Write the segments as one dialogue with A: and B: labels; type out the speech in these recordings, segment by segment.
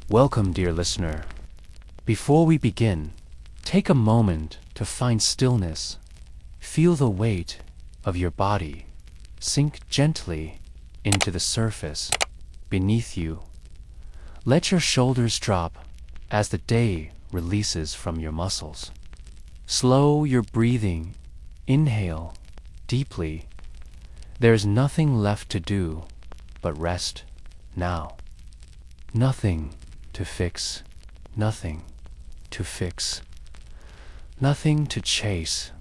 A: Welcome, dear listener. Before we begin, take a moment to find stillness. Feel the weight of your body sink gently into the surface beneath you. Let your shoulders drop as the day releases from your muscles. Slow your breathing. Inhale deeply. There's nothing left to do but rest now. Nothing to fix, nothing to fix, nothing to chase.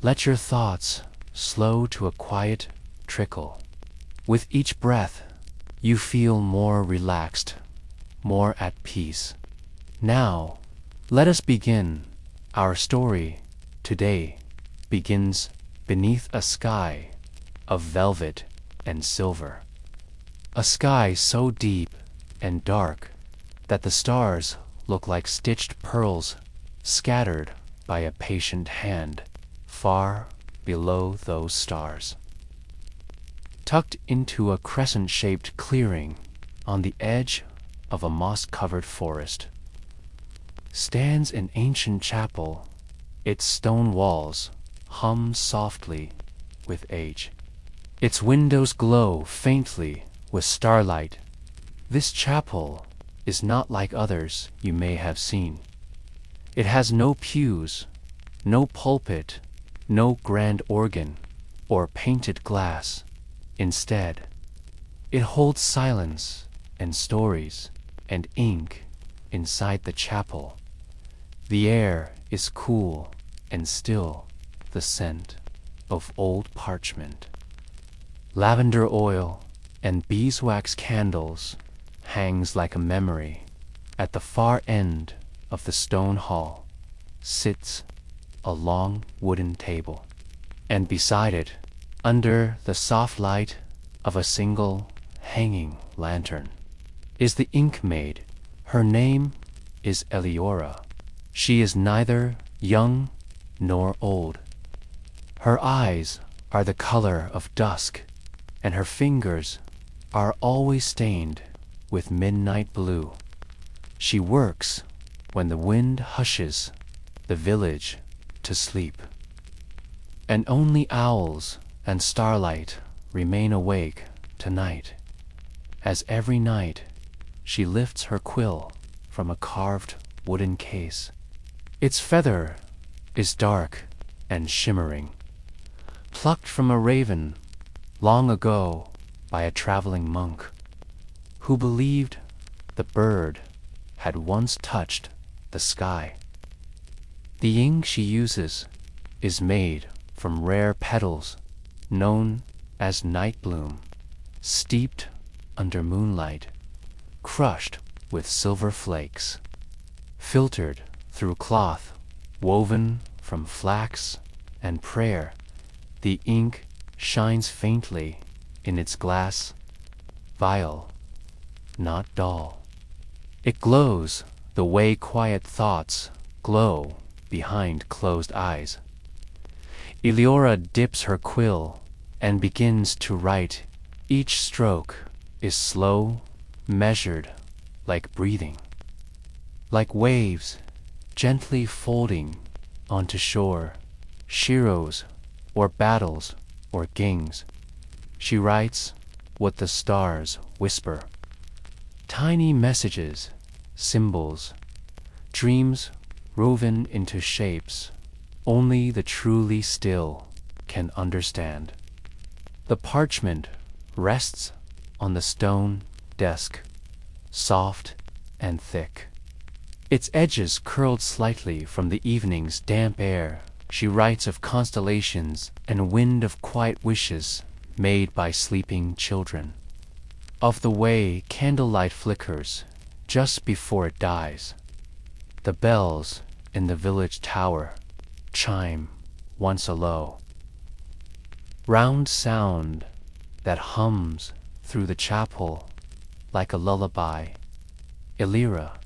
A: Let your thoughts slow to a quiet trickle. With each breath, you feel more relaxed, more at peace. Now, let us begin. Our story today begins beneath a sky of velvet and silver. A sky so deep and dark that the stars look like stitched pearls scattered by a patient hand far below those stars. Tucked into a crescent-shaped clearing on the edge of a moss-covered forest stands an ancient chapel. Its stone walls hum softly with age. Its windows glow faintly with starlight. This chapel is not like others you may have seen. It has no pews, no pulpit, no grand organ or painted glass. Instead, it holds silence and stories and ink inside the chapel. The air is cool and still, the scent of old parchment. Lavender oil and beeswax candles hangs like a memory. At the far end of the stone hall sits a long wooden table, and beside it, under the soft light of a single hanging lantern, is the Inkmaid. Her name is Eliora. She is neither young nor old. Her eyes are the color of dusk, and her fingers are always stained with midnight blue. She works when the wind hushes the village to sleep, and only owls and starlight remain awake tonight, as every night she lifts her quill from a carved wooden case. Its feather is dark and shimmering, plucked from a raven long ago by a traveling monk who believed the bird had once touched the sky. The ink she uses is made from rare petals known as night bloom, steeped under moonlight, crushed with silver flakes, filtered through cloth woven from flax and prayer. The ink shines faintly in its glass vial, not dull. It glows the way quiet thoughts glow behind closed eyes. Eliora dips her quill and begins to write. Each stroke is slow, measured, like breathing, like waves gently folding onto shore, sheroes or battles or kings. She writes what the stars whisper. Tiny messages, symbols, dreams woven into shapes only the truly still can understand. The parchment rests on the stone desk, soft and thick, its edges curled slightly from the evening's damp air. She writes of constellations and a wind of quiet wishes made by sleeping children, of the way candlelight flickers just before it dies. The bells in the village tower chime once a low, round sound that hums through the chapel like a lullaby. Eliora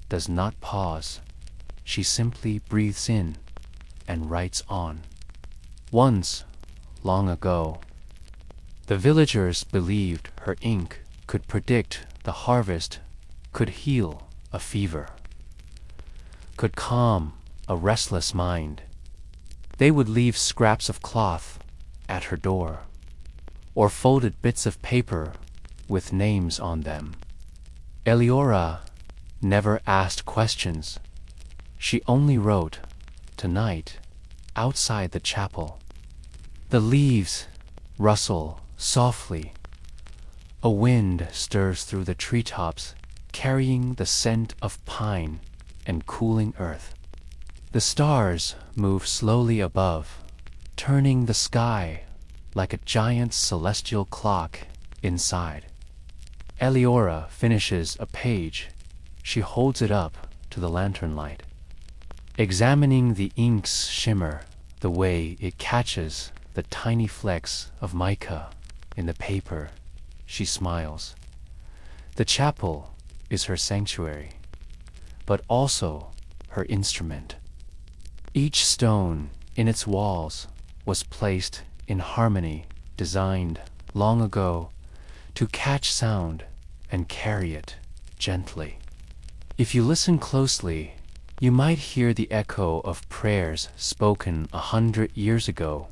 A: does not pause. She simply breathes in and writes on. Once, long ago, the villagers believed her ink could predict the harvest could heal a fever, could calm a restless mind. They would leave scraps of cloth at her door, or folded bits of paper with names on them. Eliora never asked questions. She only wrote, "Tonight, outside the chapel." The leaves rustle softly. A wind stirs through the treetops, carrying the scent of pine and cooling earth. The stars move slowly above, turning the sky like a giant celestial clock inside. Eliora finishes a page. She holds it up to the lantern light. Examining the ink's shimmer, the way it catches the tiny flecks of mica in the paper, she smiles. The chapel is her sanctuary, but also her instrument. Each stone in its walls was placed in harmony, designed long ago to catch sound and carry it gently. If you listen closely, you might hear the echo of prayers spoken 100 years ago,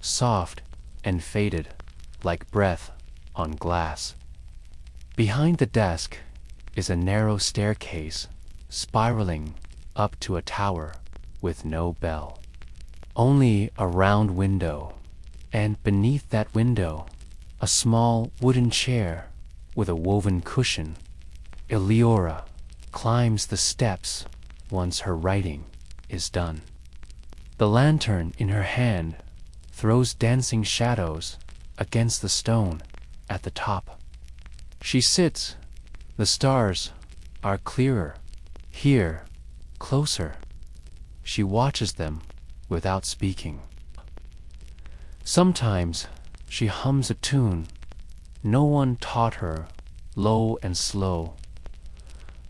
A: soft and faded like breath on glass. Behind the desk is a narrow staircase spiraling up to a tower with no bell. Only a round window, and beneath that window, a small wooden chair with a woven cushion. Eliora climbs the steps once her writing is done. The lantern in her hand throws dancing shadows against the stone at the top. She sits. The stars are clearer, here, closer. She watches them without speaking. Sometimes she hums a tune no one taught her, low and slow,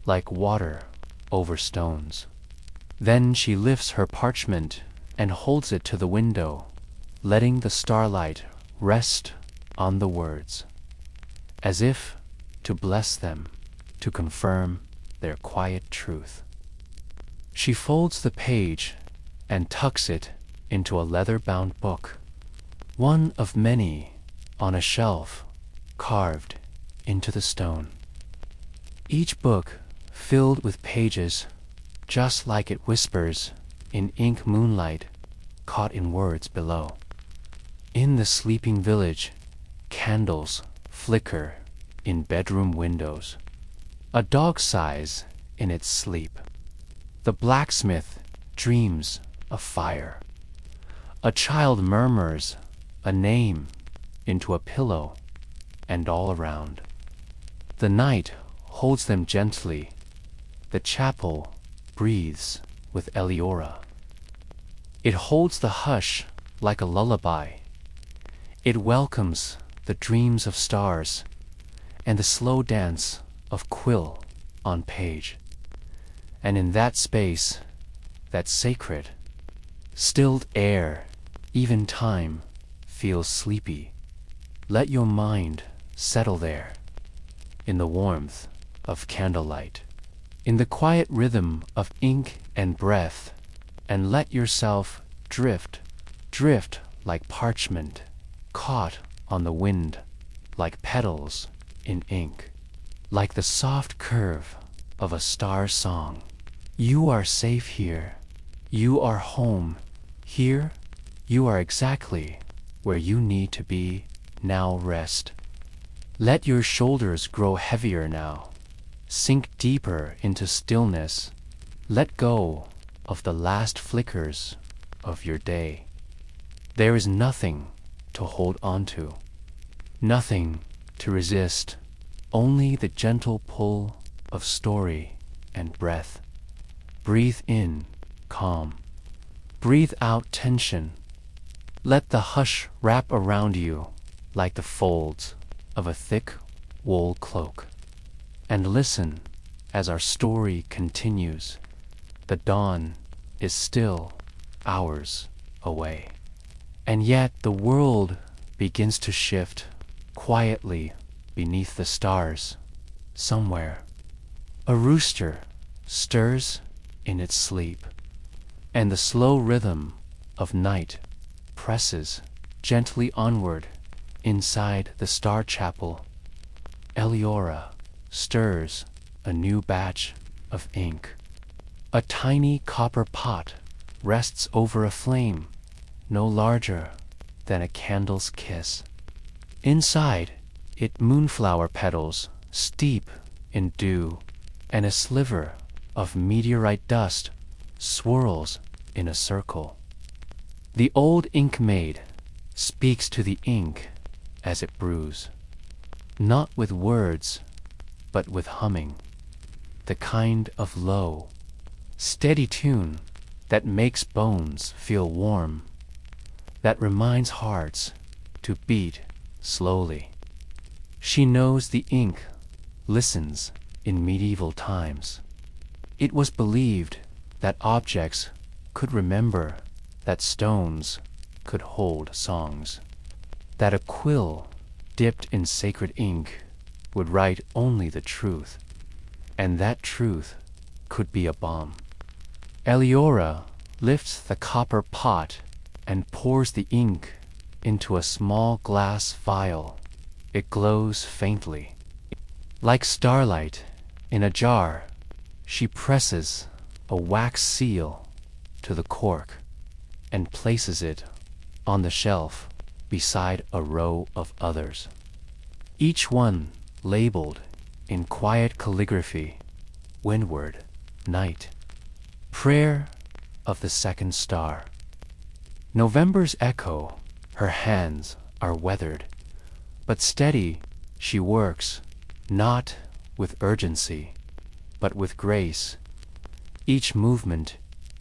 A: like water over stones. Then she lifts her parchment and holds it to the window, letting the starlight rest on the words, as if to bless them, to confirm their quiet truth. She folds the page and tucks it into a leather-bound book, one of many on a shelf carved into the stone. Each book filled with pages just like it whispers in ink moonlight caught in words below. In the sleeping village, candles flicker in bedroom windows. A dog sighs in its sleep. The blacksmith dreams of fire. A child murmurs a name into a pillow, and all around. The night holds them gently. The chapel breathes with Eliora. It holds the hush like a lullaby. It welcomes the dreams of stars and the slow dance of quill on page. And in that space, that sacred, stilled air, even time feels sleepy. Let your mind settle there, in the warmth of candlelight, in the quiet rhythm of ink and breath, and let yourself drift, drift like parchment, caught on the wind, like petals in ink, like the soft curve of a star song. You are safe here. You are home. Here, you are exactly where you need to be. Now rest. Let your shoulders grow heavier now. Sink deeper into stillness. Let go of the last flickers of your day. There is nothing to hold on to, nothing to resist, only the gentle pull of story and breath. Breathe in calm. Breathe out tension. Let the hush wrap around you like the folds of a thick wool cloak. And listen as our story continues. The dawn is still hours away. And yet the world begins to shift quietly beneath the stars. Somewhere, A rooster stirs in its sleep, and the slow rhythm of night presses gently onward inside the star chapel. Eliora stirs a new batch of ink. A tiny copper pot rests over a flame no larger than a candle's kiss. Inside it moonflower petals steep in dew, and a sliver of meteorite dust swirls in a circle. The old Inkmaid speaks to the ink as it brews, not with words, but with humming, the kind of low, steady tune that makes bones feel warm, that reminds hearts to beat slowly. She knows the ink listens in medieval times. It was believed that objects could remember, that stones could hold songs, that a quill dipped in sacred ink would write only the truth, and that truth could be a bomb. Eliora lifts the copper pot and pours the ink into a small glass vial. It glows faintly. Like starlight in a jar, she presses a wax seal to the cork and places it on the shelf beside a row of others, each one labeled in quiet calligraphy: Windward, Night, Prayer of the Second Star. November's echo, her hands are weathered, but steady she works, not with urgency, but with grace, each movement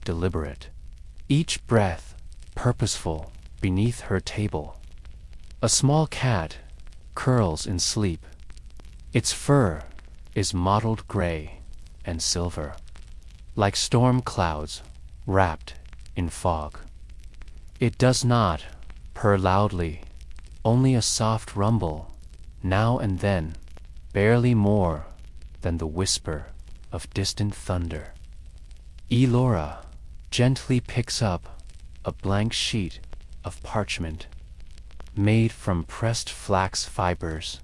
A: deliberate, each breath purposeful beneath her table. A small cat curls in sleep. Its fur is mottled gray and silver, like storm clouds wrapped in fog. It does not purr loudly, only a soft rumble, now and then, barely more than the whisper of distant thunder. Elora gently picks up a blank sheet of parchment made from pressed flax fibers.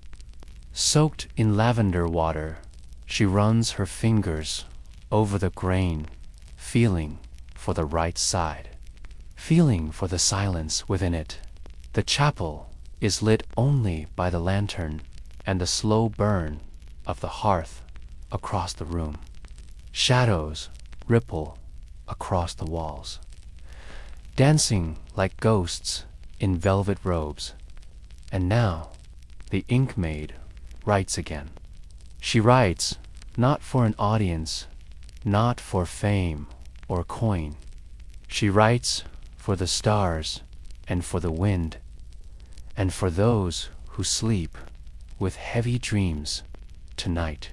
A: Soaked in lavender water, she runs her fingers over the grain, feeling for the right side, feeling for the silence within it. The chapel is lit only by the lantern and the slow burn of the hearth across the room. Shadows ripple across the walls, dancing like ghosts in velvet robes. And now the Inkmaid writes again. She writes not for an audience, not for fame or coin. She writes for the stars and for the wind, and for those who sleep with heavy dreams tonight.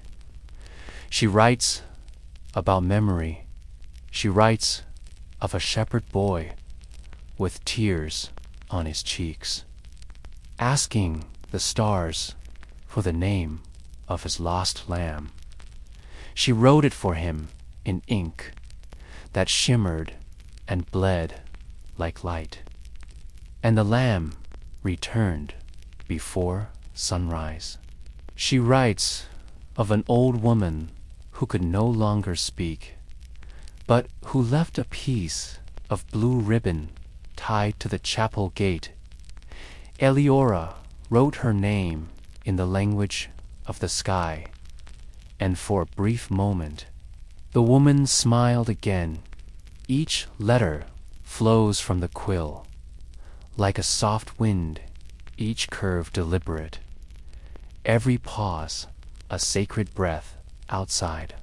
A: She writes about memory. She writes of a shepherd boy with tears on his cheeks, asking the stars for the name of his lost lamb. She wrote it for him in ink that shimmered and bled like light, and the lamb returned before sunrise. She writes of an old woman who could no longer speak, but who left a piece of blue ribbon tied to the chapel gate. Eliora wrote her name in the language of the sky, and for a brief moment the woman smiled again. Each letter flows from the quill, like a soft wind, each curve deliberate, every pause a sacred breath outside.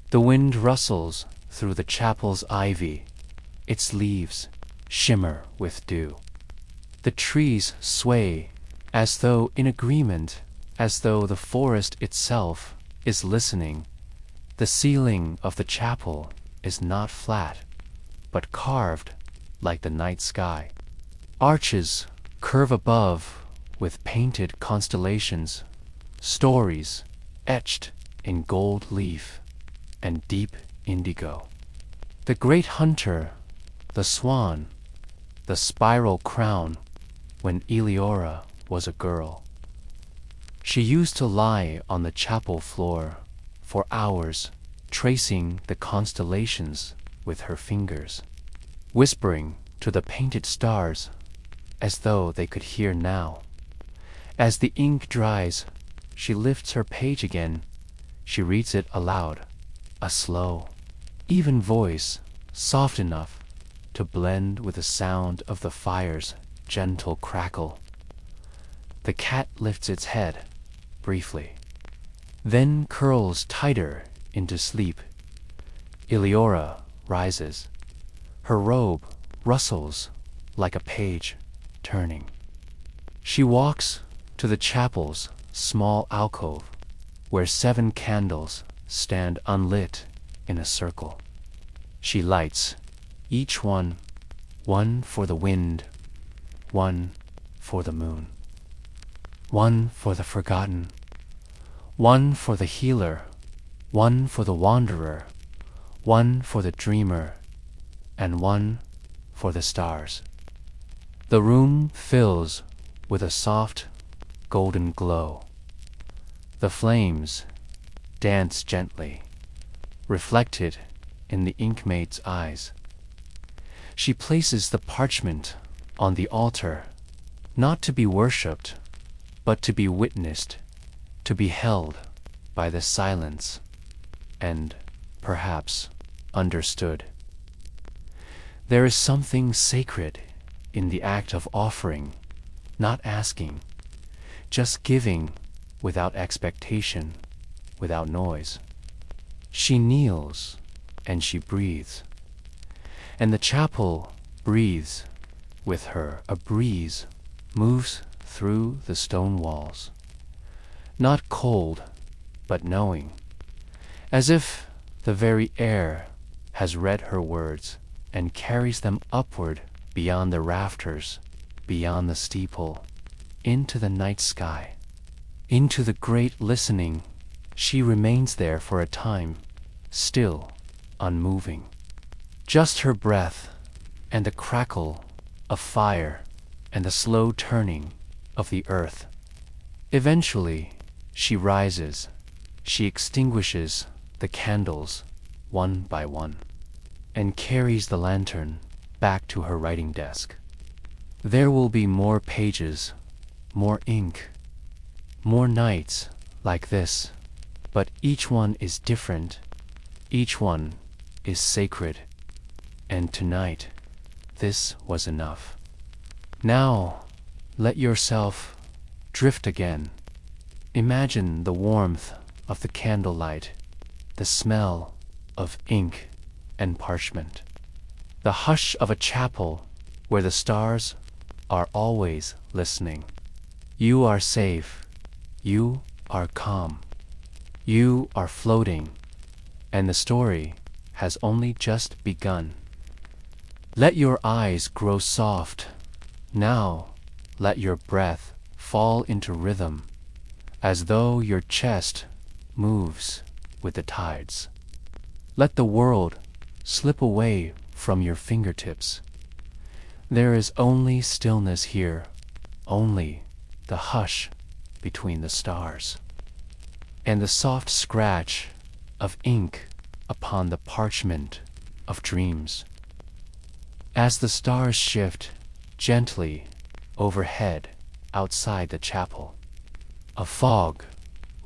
A: The wind rustles through the chapel's ivy, its leaves shimmer with dew. The trees sway as though in agreement, as though the forest itself is listening. The ceiling of the chapel is not flat, but carved like the night sky. Arches curve above with painted constellations, stories etched in gold leaf and deep indigo. The great hunter, the swan, the spiral crown when Eleora was a girl. She used to lie on the chapel floor for hours, tracing the constellations with her fingers, whispering to the painted stars as though they could hear now. As the ink dries, she lifts her page again. She reads it aloud, a slow, even voice, soft enough to blend with the sound of the fire's gentle crackle. The cat lifts its head, briefly, then curls tighter into sleep. Eleora rises. Her robe rustles like a page turning. She walks to the chapel's small alcove, where 7 candles stand unlit in a circle. She lights each one for the wind, one for the moon, one for the forgotten, one for the healer, one for the wanderer, one for the dreamer, and one for the stars. The room fills with a soft golden glow. The flames dance gently, reflected in the Inkmaid's eyes. She places the parchment on the altar, not to be worshipped, but to be witnessed, to be held by the silence, and perhaps understood. There is something sacred in the act of offering, not asking, just giving without expectation, without noise. She kneels and she breathes, and the chapel breathes with her. A breeze moves through the stone walls, not cold, but knowing, as if the very air has read her words and carries them upward beyond the rafters, beyond the steeple, into the night sky, into the great listening. She remains there for a time, still, unmoving. Just her breath, and the crackle of fire, and the slow turning of the earth. Eventually, she rises. She extinguishes the candles, one by one, and carries the lantern back to her writing desk. There will be more pages, more ink, more nights like this, but each one is different. Each one is sacred. And tonight, this was enough. Now, let yourself drift again. Imagine the warmth of the candlelight, the smell of ink and parchment, the hush of a chapel where the stars are always listening. You are safe. You are calm. You are floating, and the story has only just begun. Let your eyes grow soft. Now, let your breath fall into rhythm, as though your chest moves with the tides. Let the world slip away from your fingertips. There is only stillness here, only the hush between the stars, and the soft scratch of ink upon the parchment of dreams. As the stars shift gently overhead outside the chapel, a fog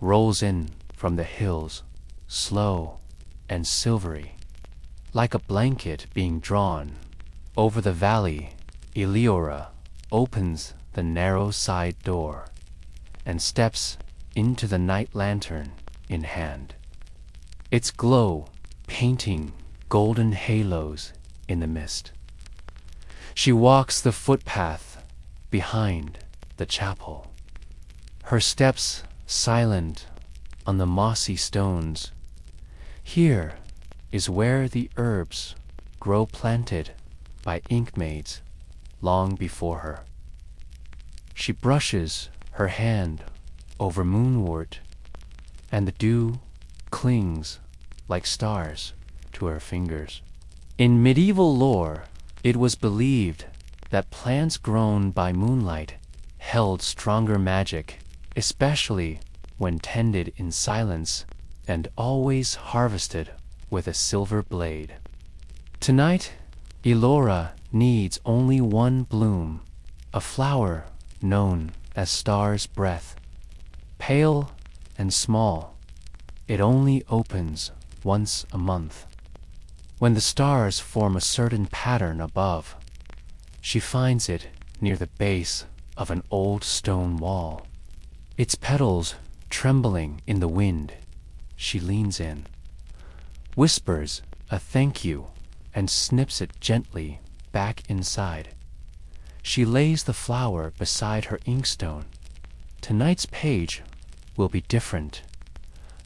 A: rolls in from the hills, slow and silvery, like a blanket being drawn over the valley. Eleora opens the narrow side door and steps into the night lantern in hand, its glow painting golden halos in the mist. She walks the footpath behind the chapel, her steps silent on the mossy stones. Here is where the herbs grow, planted by Inkmaids long before her. She brushes her hand over moonwort, and the dew clings, like stars, to her fingers. In medieval lore, it was believed that plants grown by moonlight held stronger magic, especially when tended in silence and always harvested with a silver blade. Tonight, Elora needs only one bloom, a flower known as star's breath. Pale and small, it only opens once a month. When the stars form a certain pattern above, she finds it near the base of an old stone wall. Its petals trembling in the wind, she leans in, whispers a thank you, and snips it gently back inside. She lays the flower beside her inkstone. Tonight's page will be different.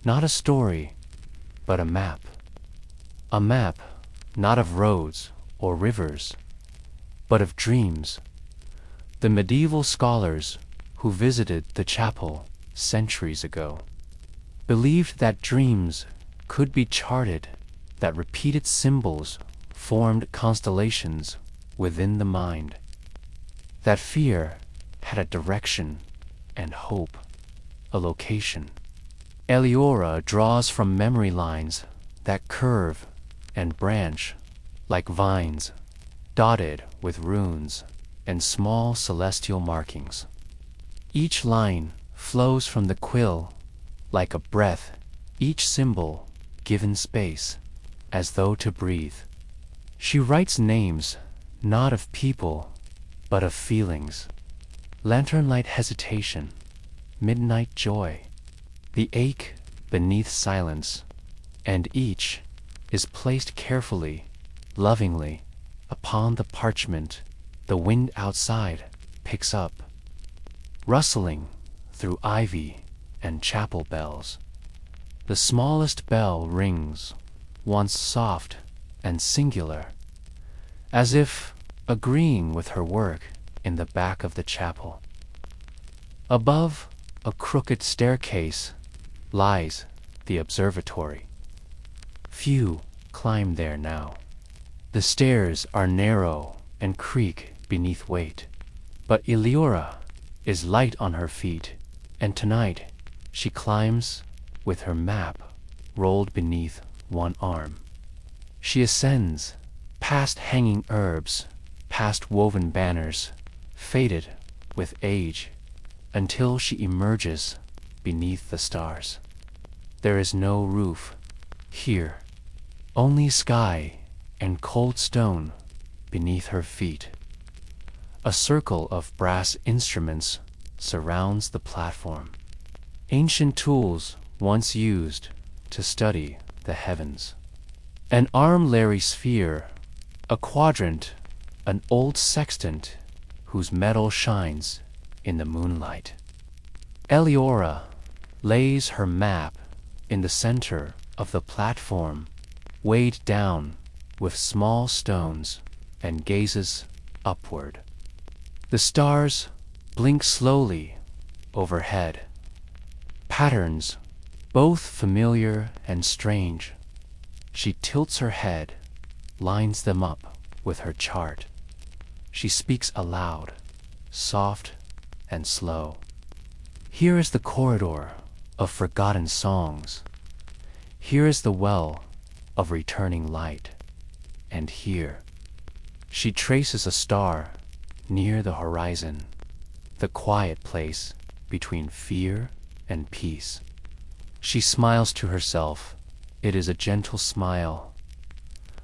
A: Not a story, but a map. A map not of roads or rivers, but of dreams. The medieval scholars who visited the chapel centuries ago believed that dreams could be charted, that repeated symbols formed constellations within the mind, that fear had a direction and hope a location. Eliora draws from memory lines that curve and branch like vines, dotted with runes and small celestial markings. Each line flows from the quill like a breath, each symbol given space, as though to breathe. She writes names not of people, but of feelings. Lantern-light hesitation, midnight joy, the ache beneath silence, and each is placed carefully, lovingly, upon the parchment the wind outside picks up, rustling through ivy and chapel bells. The smallest bell rings, once soft and singular, as if agreeing with her work in the back of the chapel. Above a crooked staircase lies the observatory. Few climb there now. The stairs are narrow and creak beneath weight, but Eliora is light on her feet, and tonight she climbs with her map rolled beneath one arm. She ascends, past hanging herbs, past woven banners, faded with age, until she emerges beneath the stars. There is no roof here, only sky and cold stone beneath her feet. A circle of brass instruments surrounds the platform, ancient tools once used to study the heavens. An arm-Larry sphere, a quadrant, an old sextant whose metal shines in the moonlight. Eliora lays her map in the center of the platform, weighed down with small stones, and gazes upward. The stars blink slowly overhead. Patterns, both familiar and strange. She tilts her head, lines them up with her chart. She speaks aloud, soft and slow. Here is the corridor of forgotten songs. Here is the well of returning light. And here, she traces a star near the horizon, the quiet place between fear and peace. She smiles to herself. It is a gentle smile,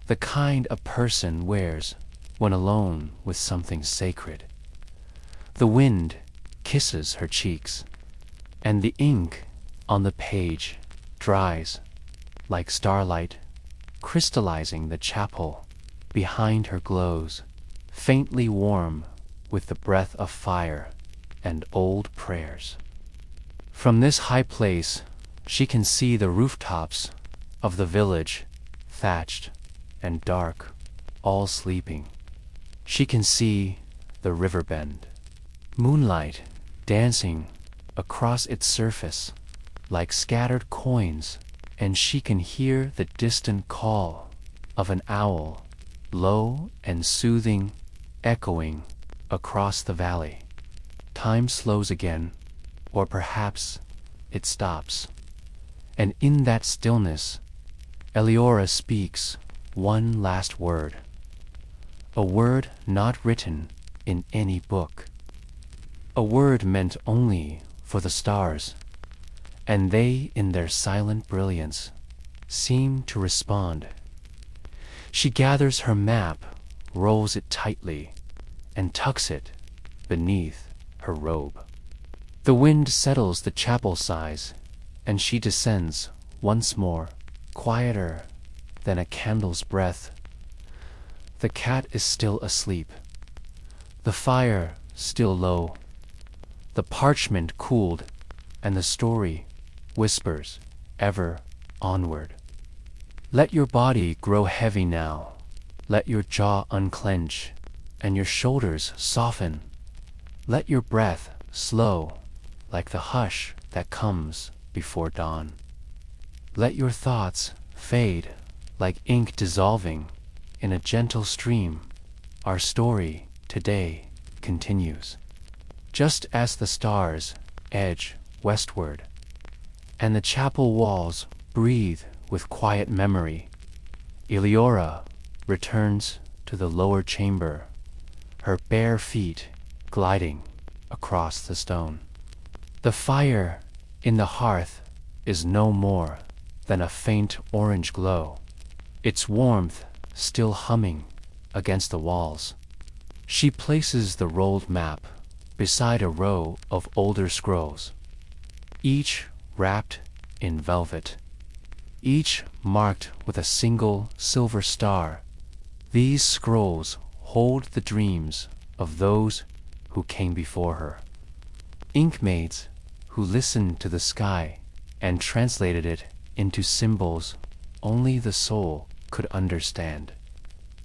A: the kind a person wears when alone with something sacred. The wind kisses her cheeks, and the ink on the page dries like starlight, crystallizing the chapel behind her glows, faintly warm with the breath of fire and old prayers. From this high place, she can see the rooftops of the village, thatched and dark, all sleeping. She can see the river bend, moonlight dancing across its surface like scattered coins and she can hear the distant call of an owl, low and soothing, echoing across the valley. Time slows again, or perhaps it stops. And in that stillness, Eleora speaks one last word. A word not written in any book. A word meant only for the stars, and they, in their silent brilliance, seem to respond. She gathers her map, rolls it tightly, and tucks it beneath her robe. The wind settles the chapel sighs, and she descends once more, quieter than a candle's breath. The cat is still asleep, the fire still low, the parchment cooled, and the story whispers ever onward. Let your body grow heavy now, let your jaw unclench, and your shoulders soften. Let your breath slow, like the hush that comes before dawn. Let your thoughts fade, like ink dissolving in a gentle stream. Our story today continues, just as the stars edge westward, and the chapel walls breathe with quiet memory. Eleora returns to the lower chamber, her bare feet gliding across the stone. The fire in the hearth is no more than a faint orange glow, its warmth still humming against the walls. She places the rolled map beside a row of older scrolls, each wrapped in velvet, each marked with a single silver star. These scrolls hold the dreams of those who came before her, Inkmaids who listened to the sky and translated it into symbols only the soul could understand.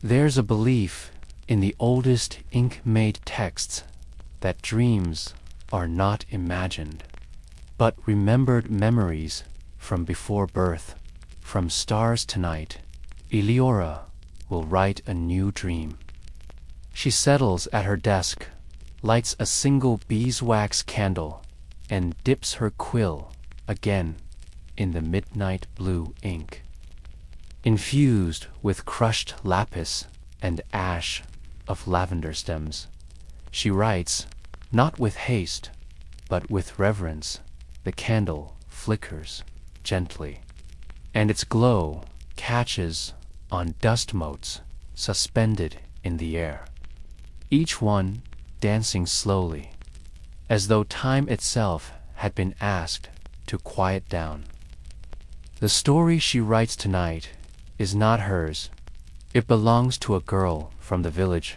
A: There's a belief in the oldest Inkmaid texts that dreams are not imagined, but remembered memories from before birth. From stars tonight, Eleora will write a new dream. She settles at her desk, lights a single beeswax candle, and dips her quill again in the midnight blue ink. Infused with crushed lapis and ash of lavender stems, she writes, not with haste, but with reverence. The candle flickers gently, and its glow catches on dust motes suspended in the air, each one dancing slowly, as though time itself had been asked to quiet down. The story she writes tonight is not hers. It belongs to a girl from the village,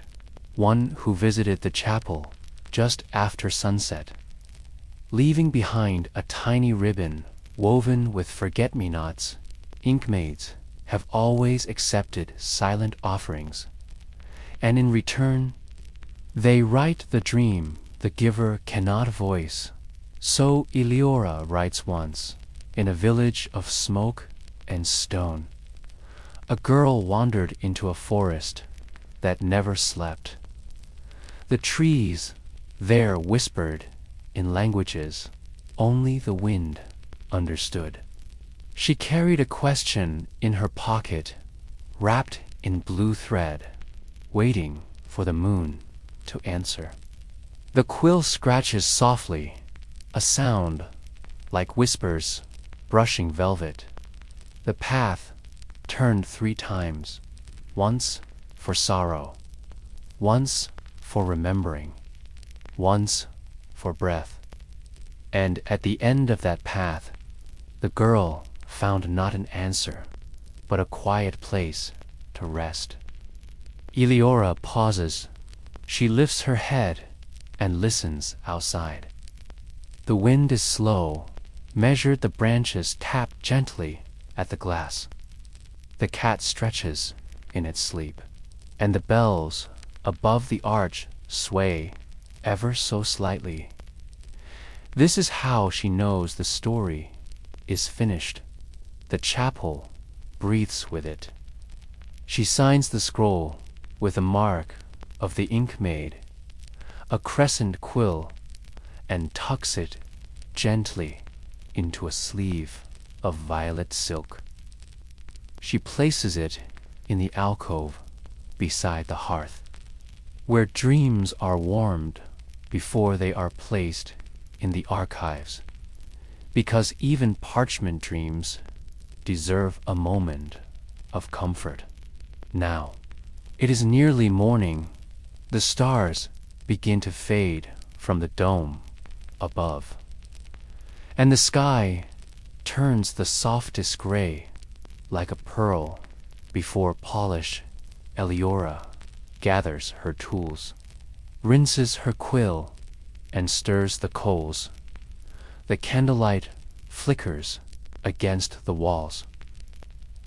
A: one who visited the chapel just after sunset, leaving behind a tiny ribbon woven with forget-me-nots. Inkmaids have always accepted silent offerings, and in return, they write the dream the giver cannot voice. So Eleora writes once, in a village of smoke and stone, a girl wandered into a forest that never slept. The trees there whispered in languages only the wind understood. She carried a question in her pocket, wrapped in blue thread, waiting for the moon to answer. The quill scratches softly, a sound like whispers brushing velvet. The path turned 3 times, once for sorrow, once for remembering, once for breath. And at the end of that path, the girl found not an answer, but a quiet place to rest. Eleora pauses. She lifts her head and listens outside. The wind is slow, measured. The branches tap gently at the glass. The cat stretches in its sleep, and the bells above the arch sway ever so slightly. This is how she knows the story is finished. the chapel breathes with it. She signs the scroll with a mark of the Inkmaid, a crescent quill, and tucks it gently into a sleeve of violet silk. She places it in the alcove beside the hearth, where dreams are warmed before they are placed in the archives, because even parchment dreams deserve a moment of comfort. Now, it is nearly morning. The stars begin to fade from the dome above, and the sky turns the softest gray like a pearl before polished Eliora gathers her tools, rinses her quill, and stirs the coals. The candlelight flickers against the walls,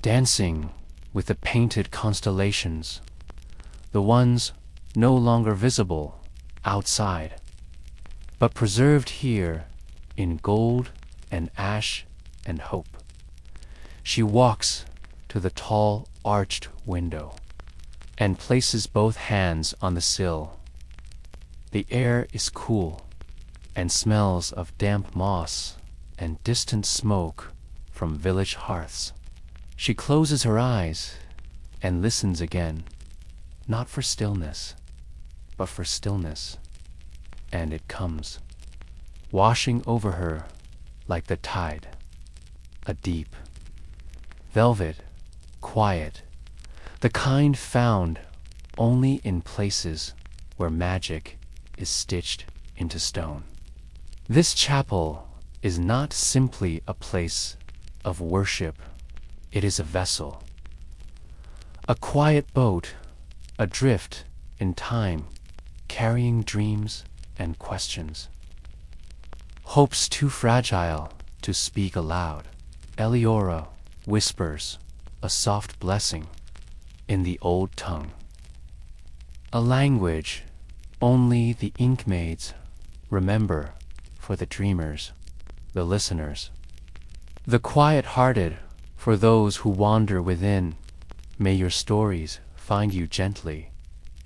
A: dancing with the painted constellations, the ones no longer visible outside, but preserved here in gold and ash and hope. She walks to the tall arched window and places both hands on the sill. The air is cool and smells of damp moss and distant smoke from village hearths. She closes her eyes and listens again, not for stillness, but for stillness, and it comes, washing over her like the tide, a deep, velvet, quiet, the kind found only in places where magic is stitched into stone. This chapel is not simply a place of worship, it is a vessel, a quiet boat adrift in time, carrying dreams and questions. Hopes too fragile to speak aloud, Eliora whispers a soft blessing in the old tongue, a language only the Inkmaids remember for the dreamers, the listeners, the quiet-hearted for those who wander within. May your stories find you gently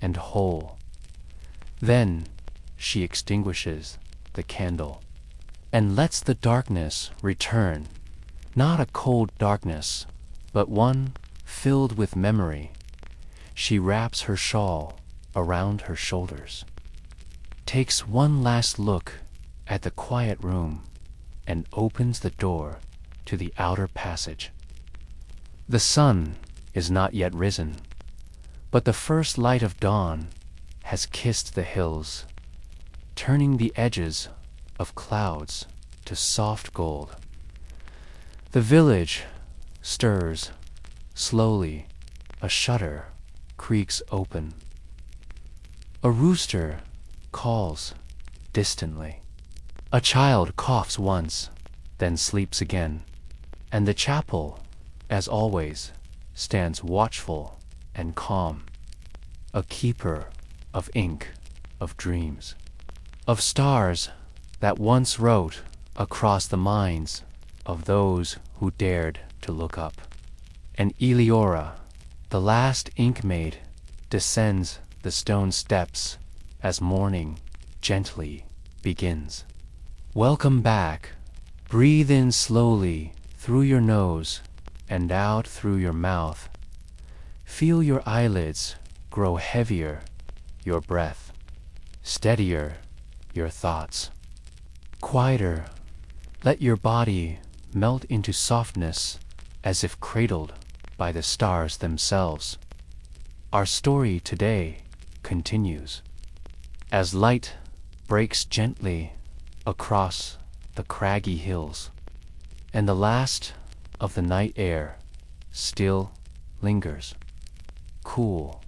A: and whole. Then she extinguishes the candle and lets the darkness return, not a cold darkness, but one filled with memory. She wraps her shawl around her shoulders, takes one last look at the quiet room, and opens the door to the outer passage. The sun is not yet risen, but the first light of dawn has kissed the hills, turning the edges of clouds to soft gold. The village stirs slowly, a shutter creaks open. A rooster calls distantly. A child coughs once, then sleeps again, and the chapel, as always, stands watchful and calm, a keeper of ink, of dreams, of stars that once wrote across the minds of those who dared to look up. And Eliora, the last Inkmaid, descends the stone steps as morning gently begins. Welcome back. Breathe in slowly through your nose and out through your mouth. Feel your eyelids grow heavier, your breath steadier, your thoughts quieter. Let your body melt into softness as if cradled by the stars themselves. Our story today continues as light breaks gently across the craggy hills, and the last of the night air still lingers, cool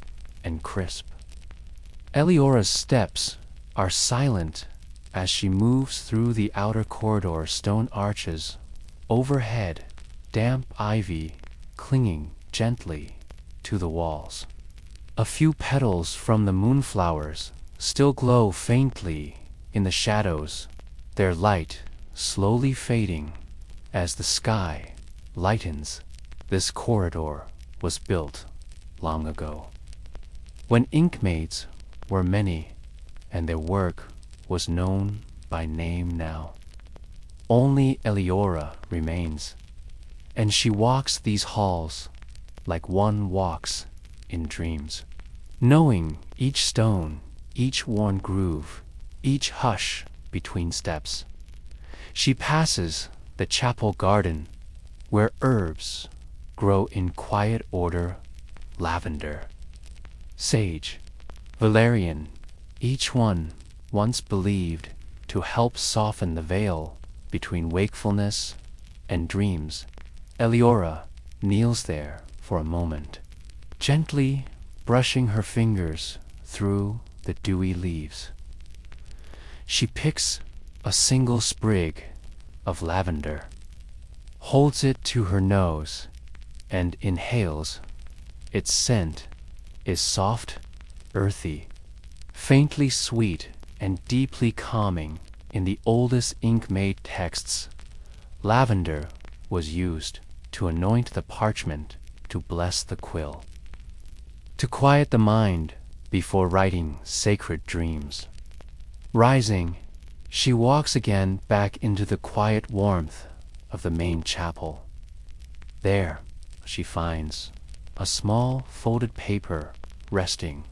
A: and crisp. Eliora's steps are silent as she moves through the outer corridor, stone arches, overhead, damp ivy clinging gently to the walls. A few petals from the moonflowers still glow faintly in the shadows, their light slowly fading as the sky lightens. This corridor was built long ago, when Inkmaids were many, and their work was known by name now. Only Eliora remains, and she walks these halls like one walks in dreams, knowing each stone, each worn groove, each hush between steps. She passes the chapel garden where herbs grow in quiet order, lavender, sage, valerian, each one once believed to help soften the veil between wakefulness and dreams. Eliora kneels there for a moment, gently brushing her fingers through the dewy leaves. She picks a single sprig of lavender, holds it to her nose, and inhales. Its scent is soft, earthy, faintly sweet, and deeply calming. In the oldest Inkmaid texts, lavender was used to anoint the parchment, to bless the quill, to quiet the mind before writing sacred dreams. Rising, she walks again back into the quiet warmth of the main chapel. There she finds a small folded paper resting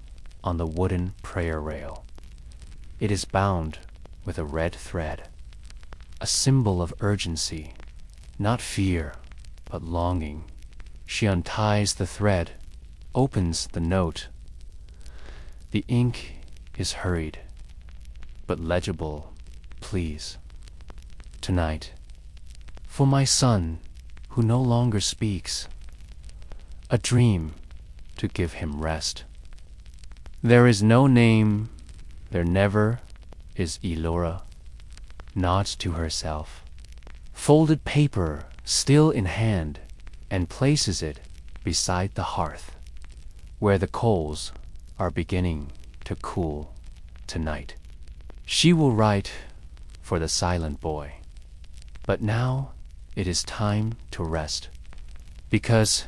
A: on the wooden prayer rail. It is bound with a red thread, a symbol of urgency, not fear, but longing. She unties the thread, opens the note. The ink is hurried, but legible. Please, tonight, for my son who no longer speaks, a dream to give him rest. There is no name, there never is Elora, nods to herself, folded paper still in hand, and places it beside the hearth, where the coals are beginning to cool tonight. She will write for the silent boy, but now it is time to rest, because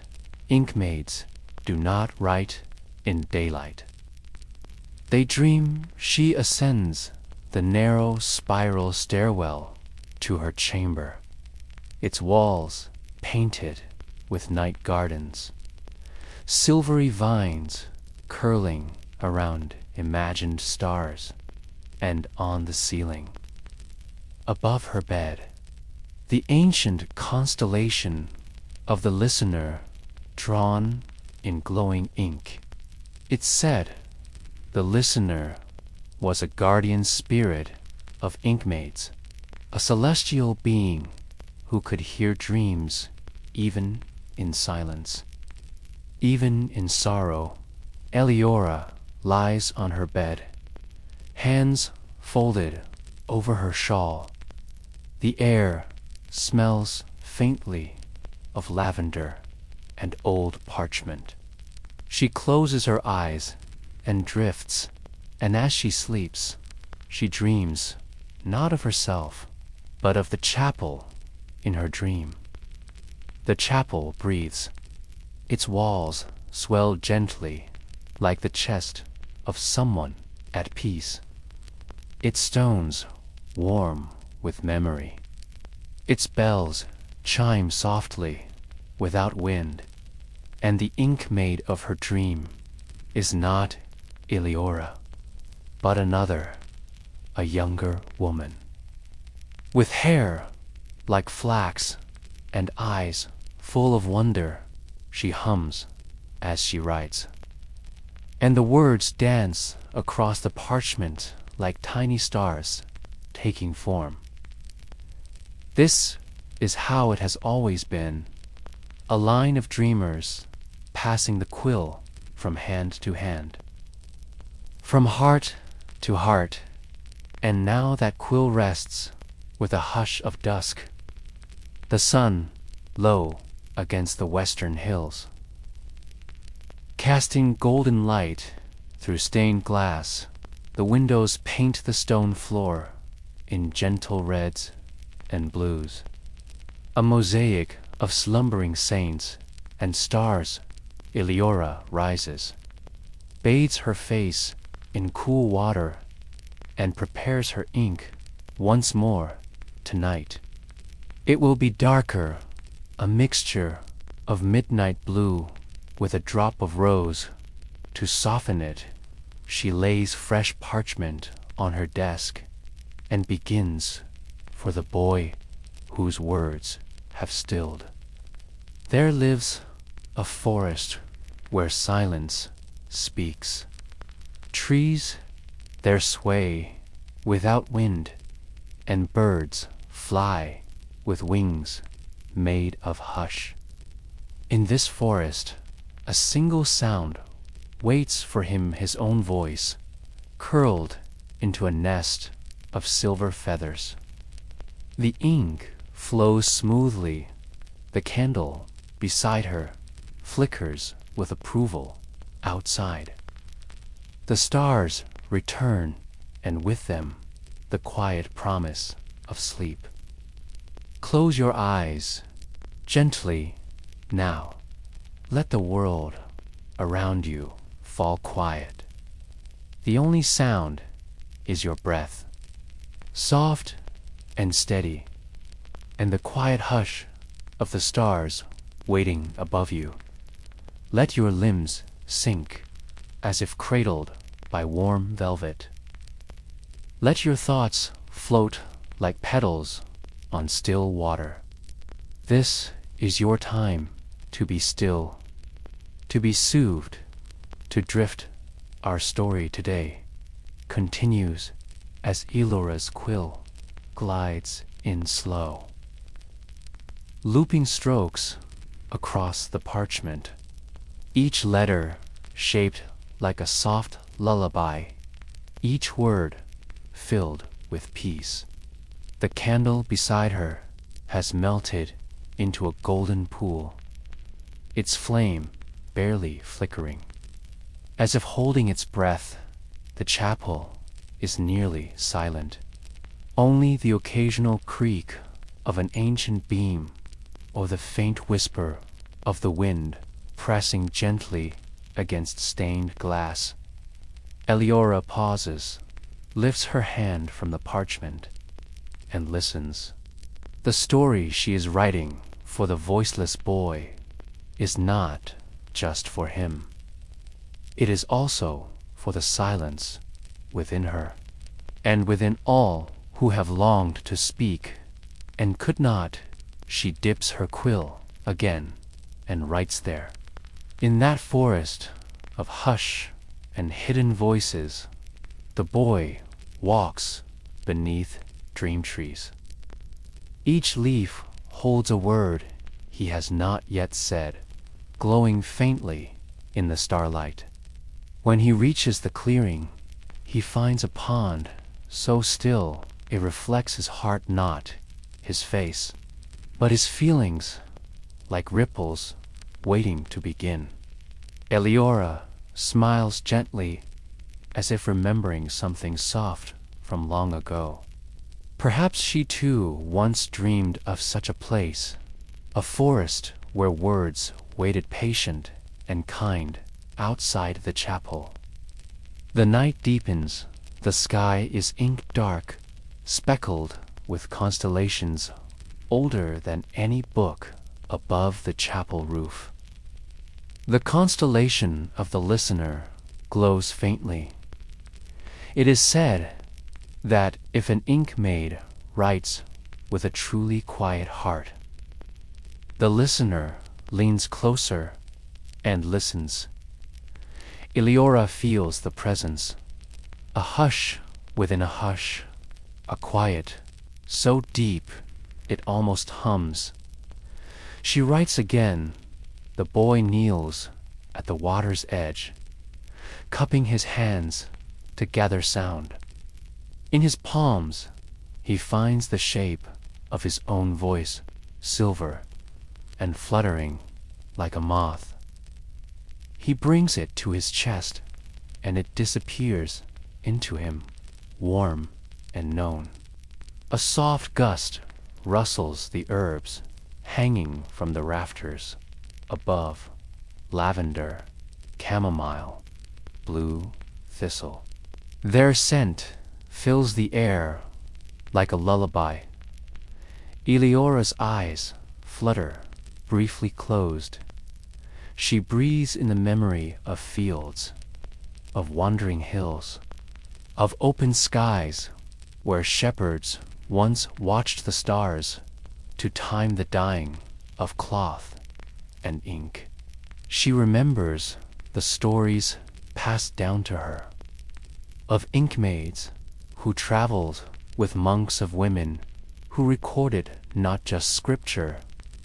A: Inkmaids do not write in daylight. They dream she ascends the narrow spiral stairwell to her chamber, its walls painted with night gardens, silvery vines curling around imagined stars, and on the ceiling, above her bed, the ancient constellation of the listener drawn in glowing ink. It's said the listener was a guardian spirit of Inkmaids, a celestial being who could hear dreams even in silence. Even in sorrow, Eliora lies on her bed, hands folded over her shawl. The air smells faintly of lavender and old parchment. She closes her eyes and drifts, and as she sleeps, she dreams not of herself, but of the chapel in her dream. The chapel breathes. Its walls swell gently like the chest of someone at peace. Its stones warm with memory. Its bells chime softly without wind, and the Inkmaid of her dream is not Eliora, but another, a younger woman. With hair like flax and eyes full of wonder, she hums as she writes, and the words dance across the parchment like tiny stars taking form. This is how it has always been, a line of dreamers passing the quill from hand to hand, from heart to heart, and now that quill rests with a hush of dusk, the sun low against the western hills, casting golden light through stained glass. The windows paint the stone floor in gentle reds and blues, a mosaic of slumbering saints and stars, Eleora rises, bathes her face in cool water, and prepares her ink once more tonight. It will be darker, a mixture of midnight blue with a drop of rose. To soften it, she lays fresh parchment on her desk and begins for the boy whose words have stilled. There lives a forest where silence speaks. Trees there sway without wind, and birds fly with wings made of hush. In this forest, a single sound waits for him, his own voice, curled into a nest of silver feathers. The ink flows smoothly, the candle beside her flickers with approval outside. The stars return, and with them the quiet promise of sleep. Close your eyes gently now. Let the world around you fall quiet. The only sound is your breath, soft and steady, and the quiet hush of the stars waiting above you. Let your limbs sink as if cradled by warm velvet. Let your thoughts float like petals on still water. This is your time to be still, to be soothed, to drift. Our story today continues as Eleora's quill glides in slow, looping strokes across the parchment, each letter shaped like a soft lullaby, each word filled with peace. The candle beside her has melted into a golden pool, its flame barely flickering. As if holding its breath, the chapel is nearly silent. Only the occasional creak of an ancient beam or the faint whisper of the wind pressing gently against stained glass. Eleora pauses, lifts her hand from the parchment, and listens. The story she is writing for the voiceless boy is not just for him. It is also for the silence within her, and within all who have longed to speak and could not. She dips her quill again and writes there. In that forest of hush and hidden voices, the boy walks beneath dream trees. Each leaf holds a word he has not yet said, glowing faintly in the starlight. When he reaches the clearing, he finds a pond so still it reflects his heart, not his face, but his feelings, like ripples waiting to begin. Eleora smiles gently, as if remembering something soft from long ago. Perhaps she too once dreamed of such a place, a forest where words waited patient and kind outside the chapel. The night deepens, the sky is ink dark, speckled with constellations older than any book above the chapel roof. The constellation of the listener glows faintly. It is said that if an Inkmaid writes with a truly quiet heart, the listener leans closer and listens. Eleora feels the presence, a hush within a hush, a quiet so deep it almost hums. She writes again. The boy kneels at the water's edge, cupping his hands to gather sound. In his palms, he finds the shape of his own voice, silver and fluttering like a moth. He brings it to his chest, and it disappears into him, warm and known. A soft gust rustles the herbs, hanging from the rafters above, lavender, chamomile, blue thistle. Their scent fills the air like a lullaby. Eleora's eyes flutter, briefly closed. She breathes in the memory of fields, of wandering hills, of open skies where shepherds once watched the stars to time the dyeing of cloth and ink. She remembers the stories passed down to her of Inkmaids who traveled with monks of women who recorded not just scripture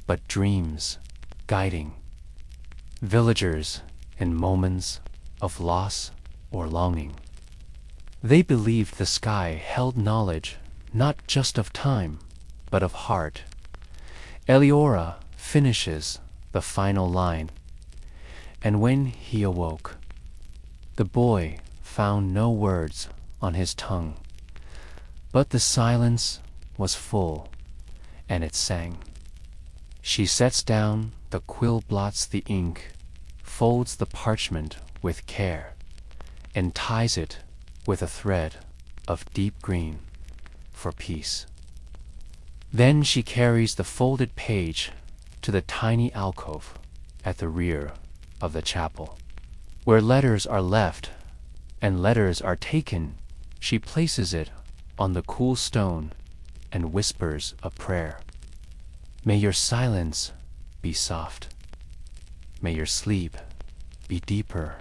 A: but dreams, guiding villagers in moments of loss or longing. They believed the sky held knowledge not just of time but of heart. Eleora finishes the final line, and when he awoke, the boy found no words on his tongue, but the silence was full, and it sang. She sets down the quill, blots the ink, folds the parchment with care, and ties it with a thread of deep green for peace. Then she carries the folded page to the tiny alcove at the rear of the chapel, where letters are left and letters are taken. She places it on the cool stone and whispers a prayer. May your silence be soft. May your sleep be deeper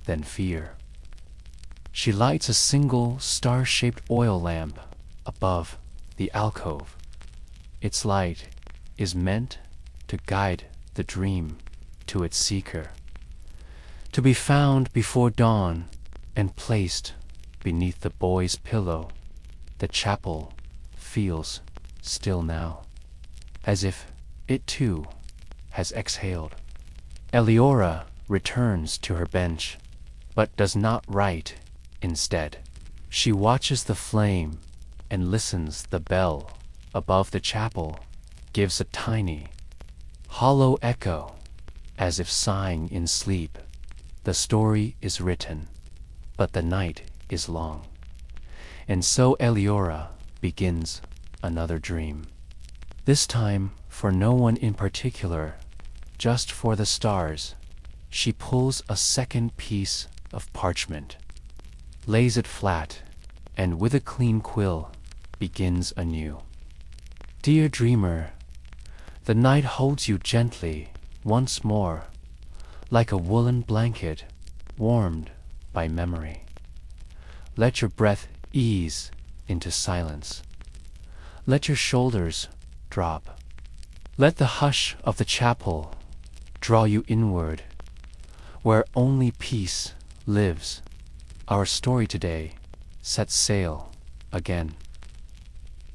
A: than fear. She lights a single star-shaped oil lamp above the alcove. Its light is meant to guide the dream to its seeker, to be found before dawn and placed beneath the boy's pillow. The chapel feels still now, as if it too has exhaled. Eleora returns to her bench, but does not write. Instead, she watches the flame and listens. The bell above the chapel gives a tiny, hollow echo, as if sighing in sleep. The story is written, but the night is long. And so Eleora begins another dream. This time for no one in particular, just for the stars. She pulls a second piece of parchment, lays it flat, and with a clean quill begins anew. Dear dreamer, the night holds you gently once more, like a woolen blanket warmed by memory. Let your breath ease into silence. Let your shoulders drop. Let the hush of the chapel draw you inward, where only peace lives. Our story today sets sail again.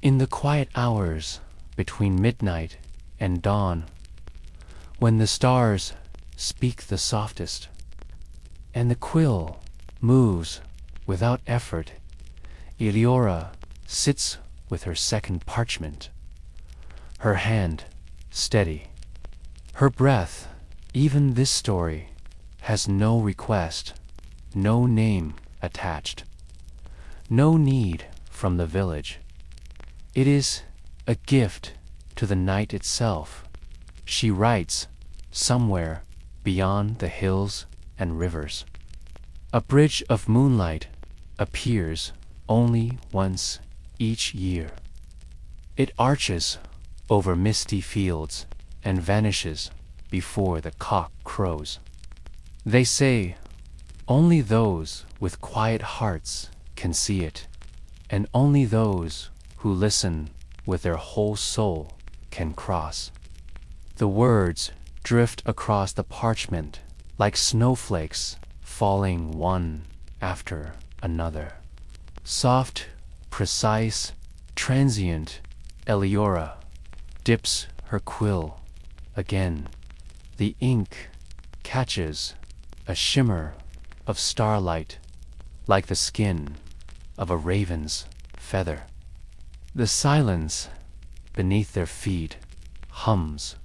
A: In the quiet hours between midnight and dawn, when the stars speak the softest, and the quill moves without effort, Eleora sits with her second parchment, her hand steady, her breath. Even this story has no request, no name attached, no need from the village. It is a gift to the night itself. She writes somewhere beyond the hills and rivers. A bridge of moonlight appears only once each year. It arches over misty fields and vanishes before the cock crows. They say only those with quiet hearts can see it, and only those who listen with their whole soul can cross. The words drift across the parchment like snowflakes falling one after another. Soft, precise, transient, Eleora dips her quill again. The ink catches a shimmer of starlight like the skin of a raven's feather. The silence beneath their feet hums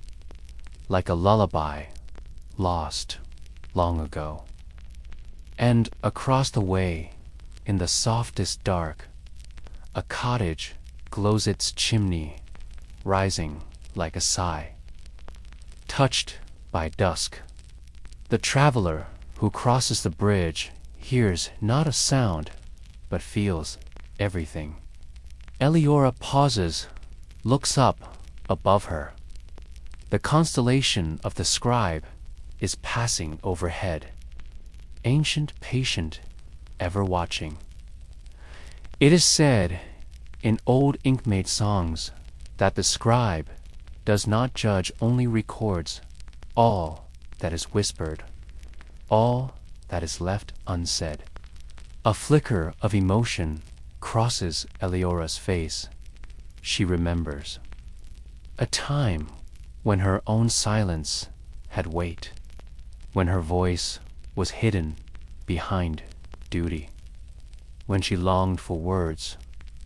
A: like a lullaby lost long ago. And across the way, in the softest dark, a cottage glows its chimney, rising like a sigh. Touched by dusk, the traveler who crosses the bridge hears not a sound, but feels everything. Eliora pauses, looks up above her. The constellation of the scribe is passing overhead, ancient, patient, ever watching. It is said in old Inkmaid songs that the scribe does not judge, only records all that is whispered, all that is left unsaid. A flicker of emotion crosses Eliora's face. She remembers a time when her own silence had weight, when her voice was hidden behind duty, when she longed for words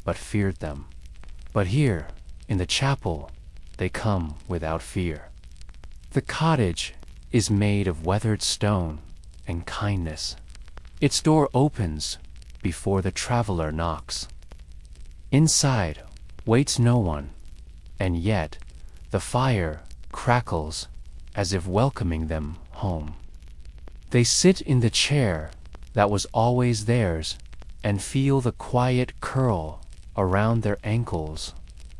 A: but feared them. But here, in the chapel, they come without fear. The cottage is made of weathered stone and kindness. Its door opens before the traveler knocks. Inside waits no one, and yet the fire crackles as if welcoming them home. They sit in the chair that was always theirs and feel the quiet curl around their ankles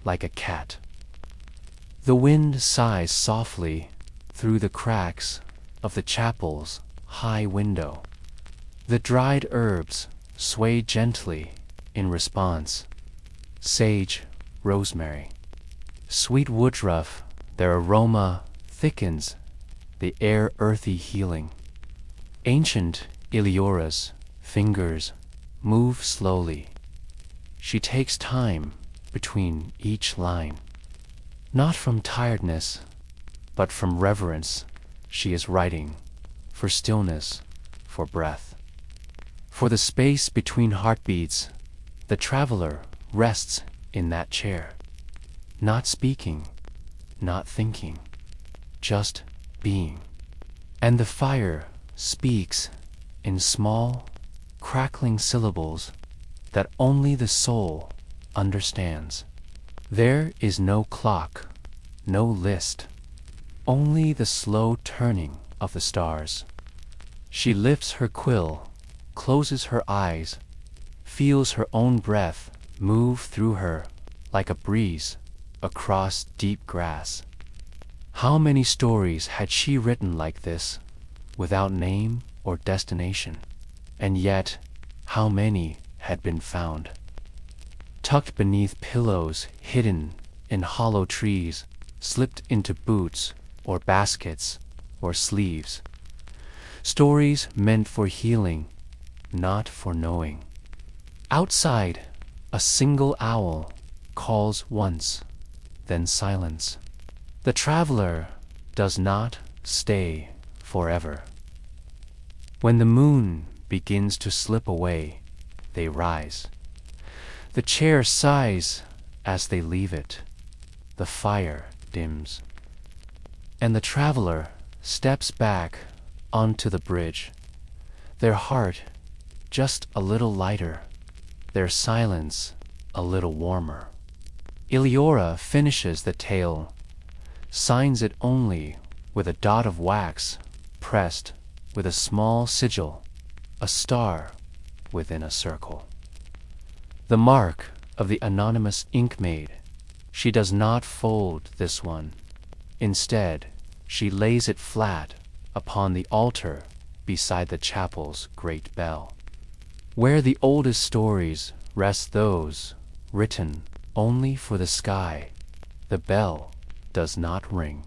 A: like a cat. The wind sighs softly through the cracks of the chapel's high window. The dried herbs sway gently in response. Sage, rosemary, sweet woodruff, their aroma thickens the air, earthy healing. Ancient Eliora's fingers move slowly. She takes time between each line. Not from tiredness, but from reverence. She is writing for stillness, for breath. For the space between heartbeats, the traveler rests in that chair, not speaking, not thinking, just being. And the fire speaks in small, crackling syllables that only the soul understands. There is no clock, no list, only the slow turning of the stars. She lifts her quill, closes her eyes, feels her own breath move through her like a breeze across deep grass. How many stories had she written like this, without name or destination? And yet, how many had been found, tucked beneath pillows, hidden in hollow trees, slipped into boots or baskets or sleeves. Stories meant for healing, not for knowing. Outside, a single owl calls once, then silence. The traveler does not stay forever. When the moon begins to slip away, they rise. The chair sighs as they leave it. The fire dims. And the traveler steps back onto the bridge, their heart just a little lighter, their silence a little warmer. Eliora finishes the tale, signs it only with a dot of wax pressed with a small sigil, a star within a circle. The mark of the anonymous Inkmaid. She does not fold this one. Instead, she lays it flat upon the altar beside the chapel's great bell. Where the oldest stories rest, those written only for the sky, the bell does not ring,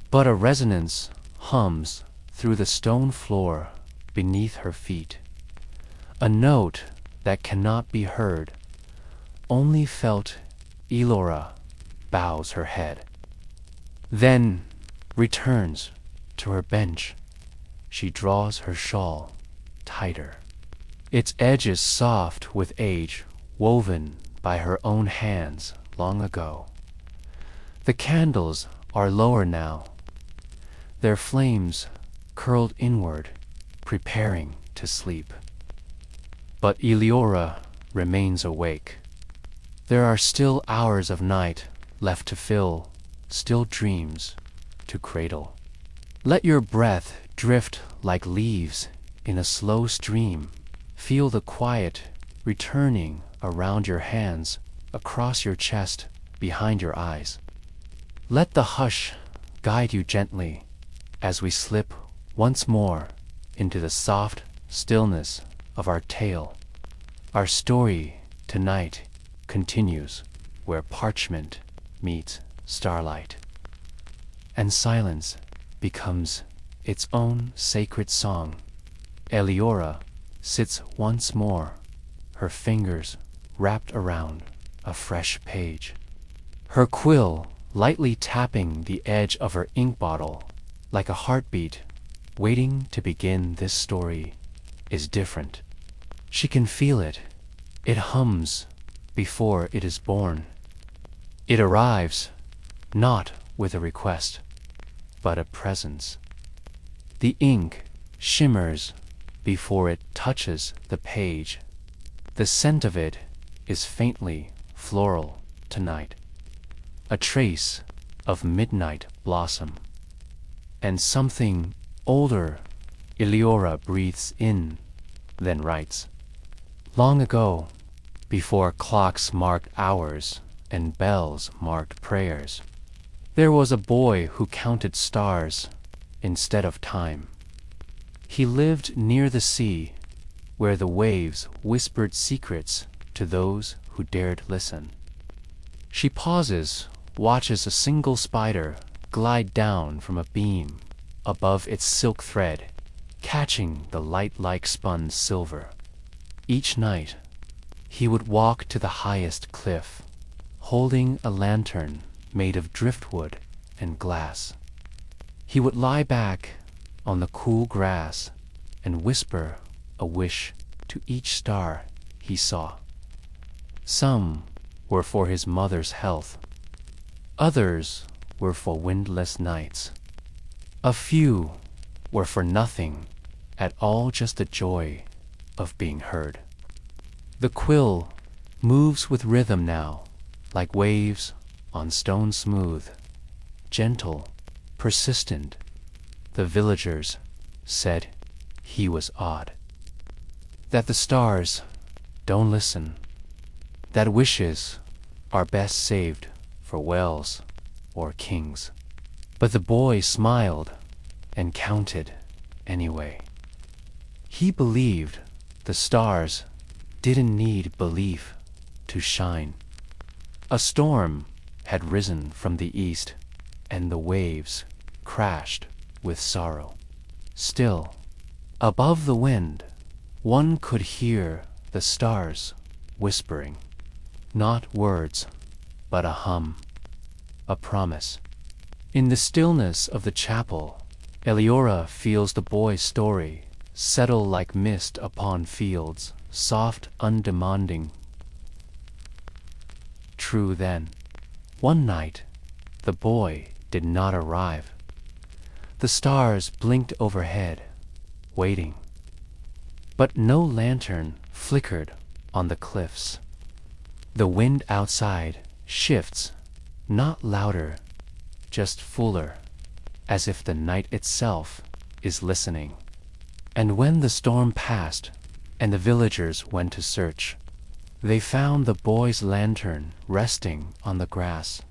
A: but a resonance hums through the stone floor beneath her feet. A note that cannot be heard, only felt. Elora bows her head, then returns to her bench. She draws her shawl tighter. Its edges soft with age, woven by her own hands long ago. The candles are lower now, their flames curled inward, preparing to sleep. But Eleora remains awake. There are still hours of night left to fill, still dreams to cradle. Let your breath drift like leaves in a slow stream. Feel the quiet returning around your hands, across your chest, behind your eyes. Let the hush guide you gently as we slip once more into the soft stillness of our tale. Our story tonight continues where parchment meets starlight, and silence becomes its own sacred song. Eleora sits once more, her fingers wrapped around a fresh page, her quill lightly tapping the edge of her ink bottle like a heartbeat waiting to begin. This story is different. She can feel it. It hums before it is born. It arrives not with a request, but a presence. The ink shimmers before it touches the page. The scent of it is faintly floral tonight, a trace of midnight blossom. And something older, Eleora breathes in, then writes. Long ago, before clocks marked hours and bells marked prayers, there was a boy who counted stars instead of time. He lived near the sea, where the waves whispered secrets to those who dared listen. She pauses, watches a single spider glide down from a beam above its silk thread, catching the light like spun silver. Each night, he would walk to the highest cliff, holding a lantern made of driftwood and glass. He would lie back on the cool grass and whisper a wish to each star he saw. Some were for his mother's health. Others were for windless nights. A few were for nothing at all, just the joy of being heard. The quill moves with rhythm now, like waves on stone smooth, gentle, persistent. The villagers said he was odd, that the stars don't listen, that wishes are best saved for whales or kings. But the boy smiled and counted anyway. He believed the stars didn't need belief to shine. A storm had risen from the east, and the waves crashed with sorrow. Still, above the wind, one could hear the stars whispering, not words, but a hum, a promise. In the stillness of the chapel, Eleora feels the boy's story settle like mist upon fields, soft, undemanding. True then, one night, the boy did not arrive. The stars blinked overhead, waiting. But no lantern flickered on the cliffs. The wind outside shifts, not louder, just fuller, as if the night itself is listening. And when the storm passed, and the villagers went to search, they found the boy's lantern resting on the grass,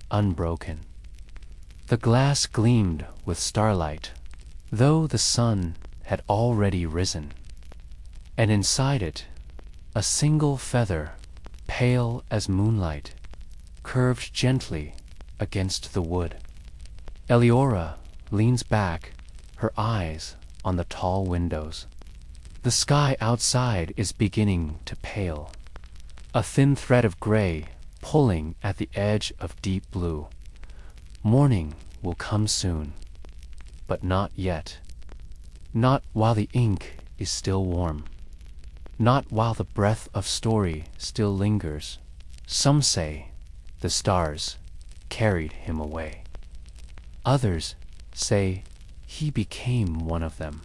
A: unbroken. The glass gleamed with starlight, though the sun had already risen. And inside it, a single feather, pale as moonlight, curved gently against the wood. Eleora leans back, her eyes on the tall windows. The sky outside is beginning to pale, a thin thread of gray pulling at the edge of deep blue. Morning will come soon, but not yet. Not while the ink is still warm. Not while the breath of story still lingers. Some say the stars carried him away. Others say he became one of them.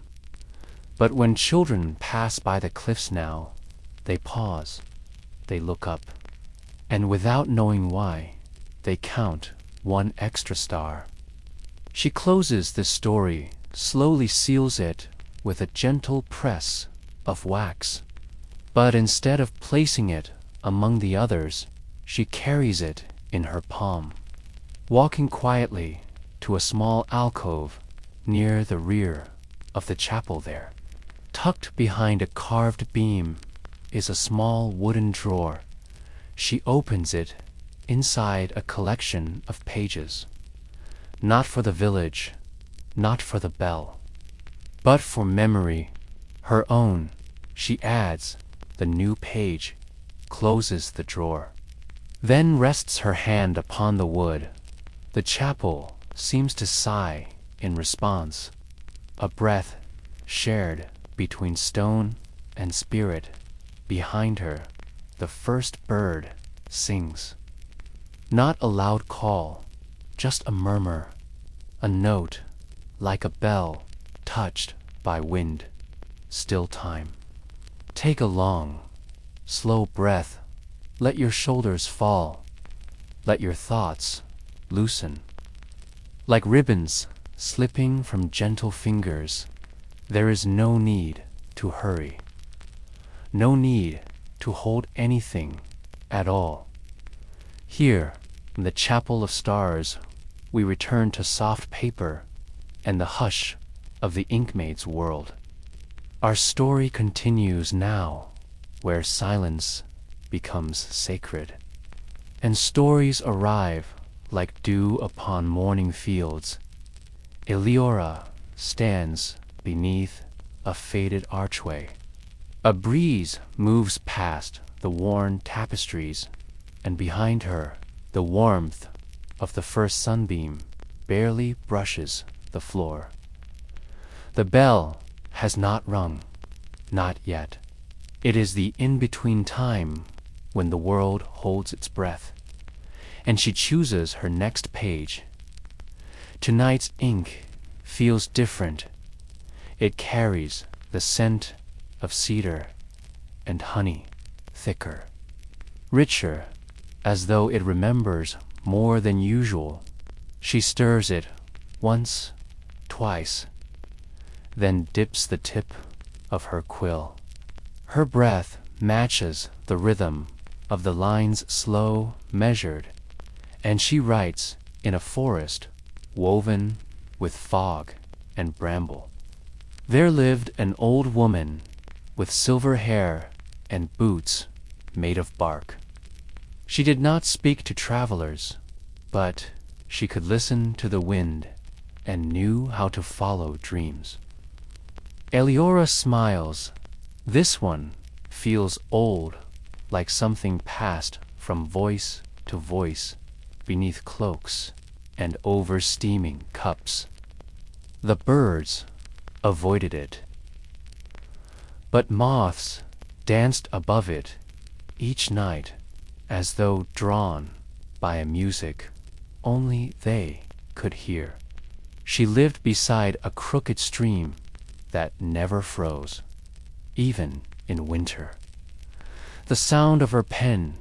A: But when children pass by the cliffs now, they pause, they look up, and without knowing why, they count one extra star. She closes this story, slowly seals it with a gentle press of wax. But instead of placing it among the others, she carries it in her palm, walking quietly to a small alcove near the rear of the chapel there. Tucked behind a carved beam is a small wooden drawer. She opens it inside a collection of pages. Not for the village, not for the bell, but for memory, her own. She adds the new page, closes the drawer, then rests her hand upon the wood. The chapel seems to sigh in response, a breath shared between stone and spirit. Behind her, the first bird sings. Not a loud call, just a murmur, a note like a bell touched by wind. Still time. Take a long, slow breath. Let your shoulders fall. Let your thoughts loosen. Like ribbons slipping from gentle fingers, there is no need to hurry. No need to hold anything at all. Here, in the chapel of stars, we return to soft paper and the hush of the Inkmaid's world. Our story continues now, where silence becomes sacred, and stories arrive like dew upon morning fields. Eleora stands beneath a faded archway. A breeze moves past the worn tapestries, and behind her, the warmth of the first sunbeam barely brushes the floor. The bell has not rung, not yet. It is the in-between time when the world holds its breath, and she chooses her next page. Tonight's ink feels different. It carries the scent of cedar and honey, thicker, richer, as though it remembers more than usual. She stirs it once, twice, then dips the tip of her quill. Her breath matches the rhythm of the lines, slow, measured, and she writes in a forest woven with fog and bramble. There lived an old woman with silver hair and boots made of bark. She did not speak to travelers, but she could listen to the wind and knew how to follow dreams. Eleora smiles. This one feels old, like something passed from voice to voice beneath cloaks and over steaming cups. The birds avoided it, but moths danced above it each night as though drawn by a music only they could hear. She lived beside a crooked stream that never froze, even in winter. The sound of her pen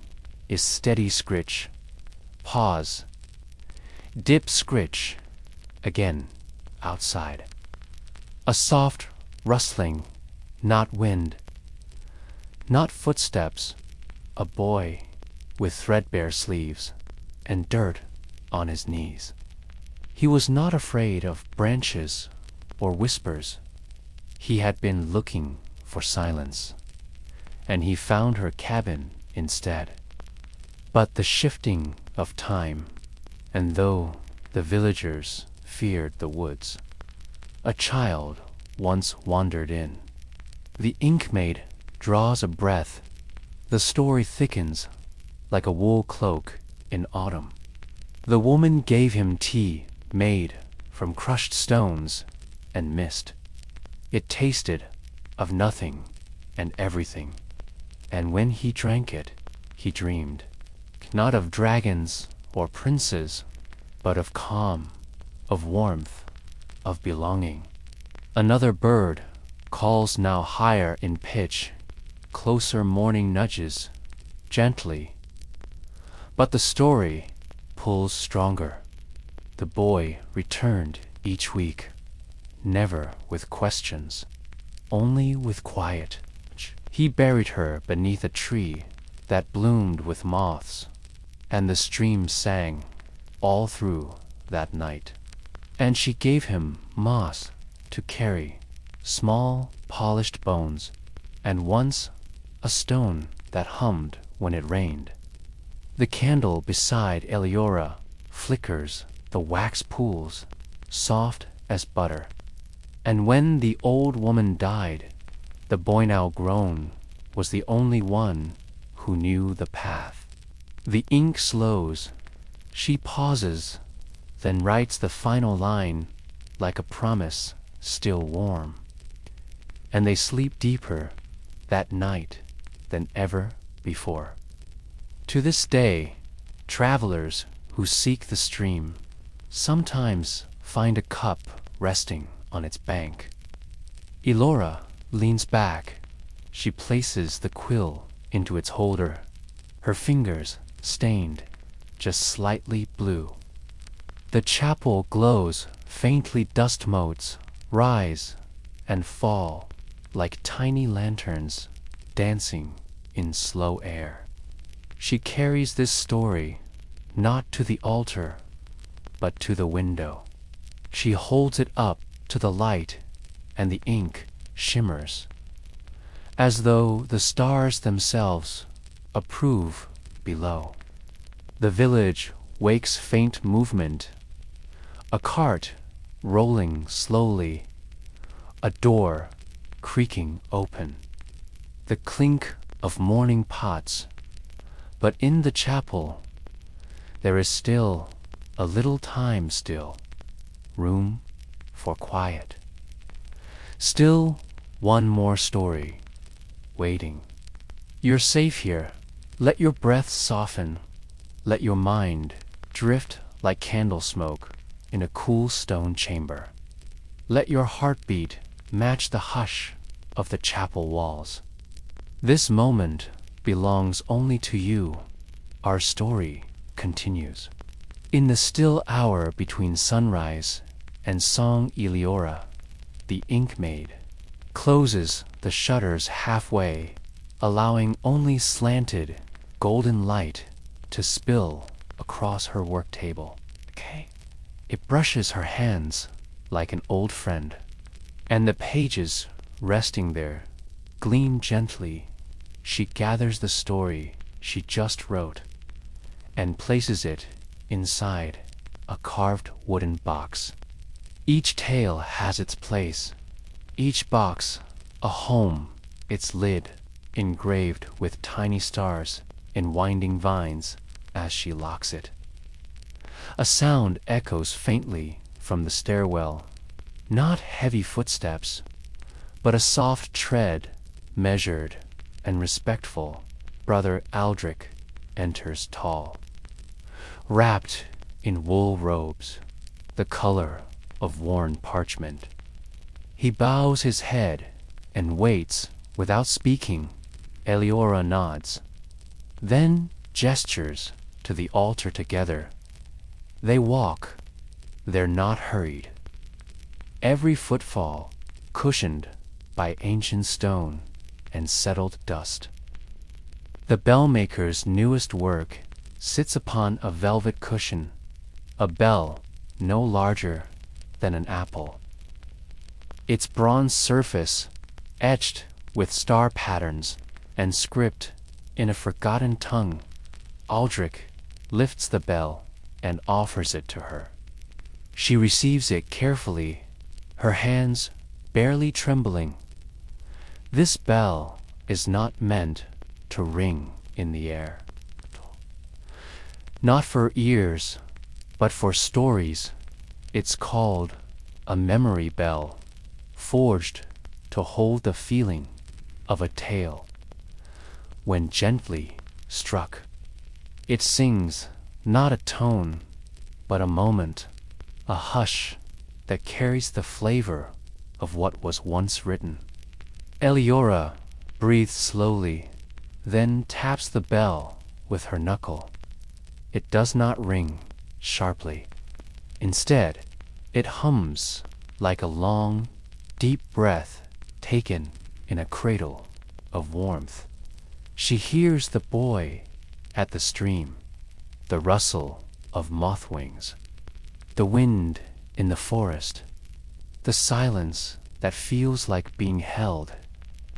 A: is steady scritch, pause, dip scritch, again outside. A soft rustling, not wind, not footsteps, a boy with threadbare sleeves and dirt on his knees. He was not afraid of branches or whispers. He had been looking for silence, and he found her cabin instead. But the shifting of time, and though the villagers feared the woods, a child once wandered in. The Inkmaid draws a breath. The story thickens like a wool cloak in autumn. The woman gave him tea made from crushed stones and mist. It tasted of nothing and everything, and when he drank it, he dreamed, not of dragons or princes, but of calm, of warmth, of belonging. Another bird calls now higher in pitch, closer morning nudges, gently. But the story pulls stronger. The boy returned each week, never with questions, only with quiet. He buried her beneath a tree that bloomed with moths, and the stream sang all through that night. And she gave him moss to carry, small polished bones, and once a stone that hummed when it rained. The candle beside Eliora flickers the wax pools, soft as butter. And when the old woman died, the boy now grown was the only one who knew the path. The ink slows, she pauses, then writes the final line like a promise still warm. And they sleep deeper that night than ever before. To this day, travelers who seek the stream sometimes find a cup resting on its bank. Elora leans back. She places the quill into its holder, her fingers stained just slightly blue. The chapel glows faintly, dust motes rise and fall like tiny lanterns dancing in slow air. She carries this story not to the altar, but to the window. She holds it up to the light, and the ink shimmers, as though the stars themselves approve below. The village wakes faint movement, a cart rolling slowly, a door creaking open, the clink of morning pots. But in the chapel there is still a little time, still room for quiet. Still one more story waiting. You're safe here. Let your breath soften. Let your mind drift like candle smoke in a cool stone chamber. Let your heartbeat match the hush of the chapel walls. This moment belongs only to you. Our story continues. In the still hour between sunrise and song, Eliora, the Inkmaid, closes the shutters halfway, allowing only slanted golden light to spill across her work table. Okay. It brushes her hands like an old friend, and the pages resting there gleam gently. She gathers the story she just wrote and places it inside a carved wooden box. Each tale has its place, each box a home, its lid engraved with tiny stars in winding vines as she locks it. A sound echoes faintly from the stairwell, not heavy footsteps, but a soft tread, measured and respectful. Brother Aldrich enters tall, wrapped in wool robes, the color of worn parchment. He bows his head and waits without speaking. Eliora nods, then gestures to the altar together. They walk. They're not hurried. Every footfall cushioned by ancient stone and settled dust. The bellmaker's newest work sits upon a velvet cushion, a bell no larger than an apple. Its bronze surface etched with star patterns and script in a forgotten tongue. Aldrich lifts the bell and offers it to her. She receives it carefully, her hands barely trembling. This bell is not meant to ring in the air. Not for ears, but for stories. It's called a memory bell, forged to hold the feeling of a tale. When gently struck, it sings not a tone, but a moment, a hush that carries the flavor of what was once written. Eliora breathes slowly, then taps the bell with her knuckle. It does not ring sharply. Instead, it hums like a long, deep breath taken in a cradle of warmth. She hears the boy at the stream, the rustle of moth wings, the wind in the forest, the silence that feels like being held.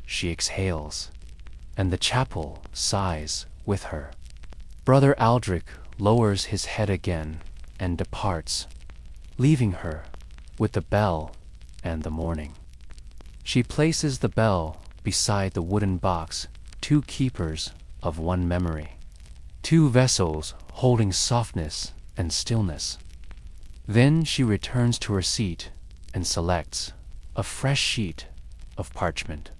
A: She exhales, and the chapel sighs with her. Brother Aldrich lowers his head again and departs, leaving her with the bell and the morning. She places the bell beside the wooden box, two keepers of one memory, two vessels holding softness and stillness. Then she returns to her seat and selects a fresh sheet of parchment.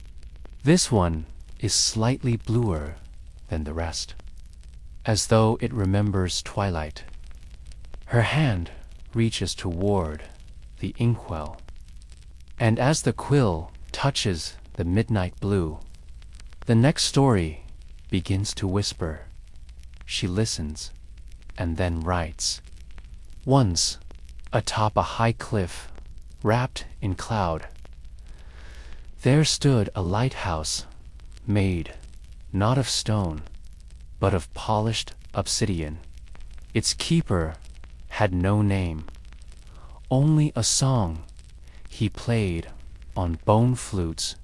A: This one is slightly bluer than the rest, as though it remembers twilight. Her hand reaches toward the inkwell, and as the quill touches the midnight blue, the next story begins to whisper. She listens and then writes. Once, atop a high cliff, wrapped in cloud, there stood a lighthouse made not of stone, but of polished obsidian. Its keeper had no name, only a song he played on bone flutes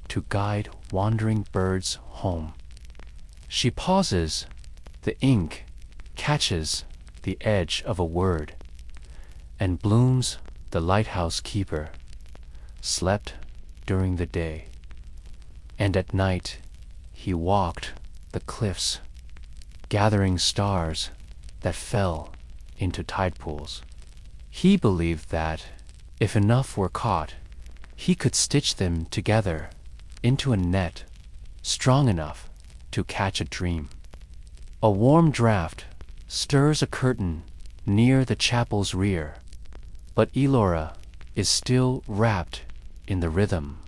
A: to guide wandering birds home. She pauses, the ink catches the edge of a word, and Bloom's the lighthouse keeper slept during the day, and at night he walked the cliffs, gathering stars that fell into tide pools. He believed that, if enough were caught, he could stitch them together into a net strong enough to catch a dream. A warm draft stirs a curtain near the chapel's rear, but Elora is still wrapped in the rhythm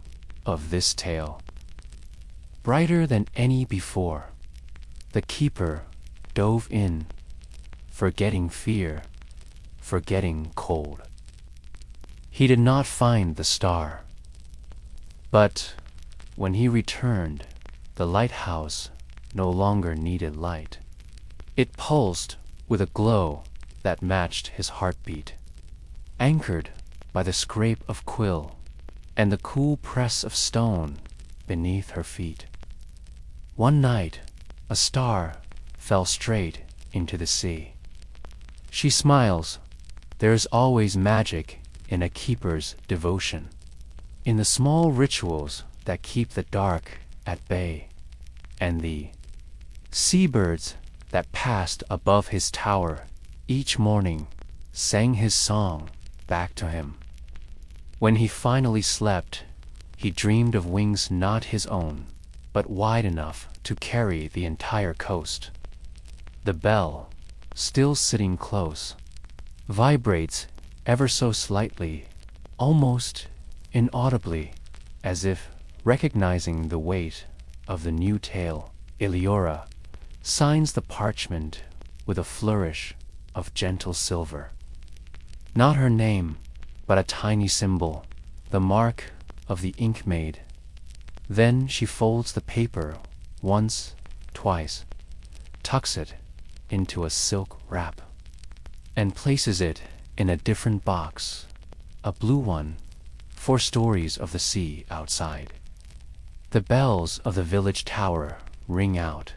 A: of this tale. Brighter than any before, the keeper dove in, forgetting fear, forgetting cold. He did not find the star, but when he returned, the lighthouse no longer needed light. It pulsed with a glow that matched his heartbeat, anchored by the scrape of quill and the cool press of stone beneath her feet. One night, a star fell straight into the sea. She smiles. There is always magic in a keeper's devotion, in the small rituals that keep the dark at bay, and the seabirds that passed above his tower each morning sang his song back to him. When he finally slept, he dreamed of wings not his own, but wide enough to carry the entire coast. The bell, still sitting close, vibrates ever so slightly, almost inaudibly, as if recognizing the weight of the new tale. Eliora signs the parchment with a flourish of gentle silver. Not her name, but a tiny symbol, the mark of the Inkmaid. Then she folds the paper once, twice, tucks it into a silk wrap, and places it in a different box, a blue one, for stories of the sea outside. The bells of the village tower ring out,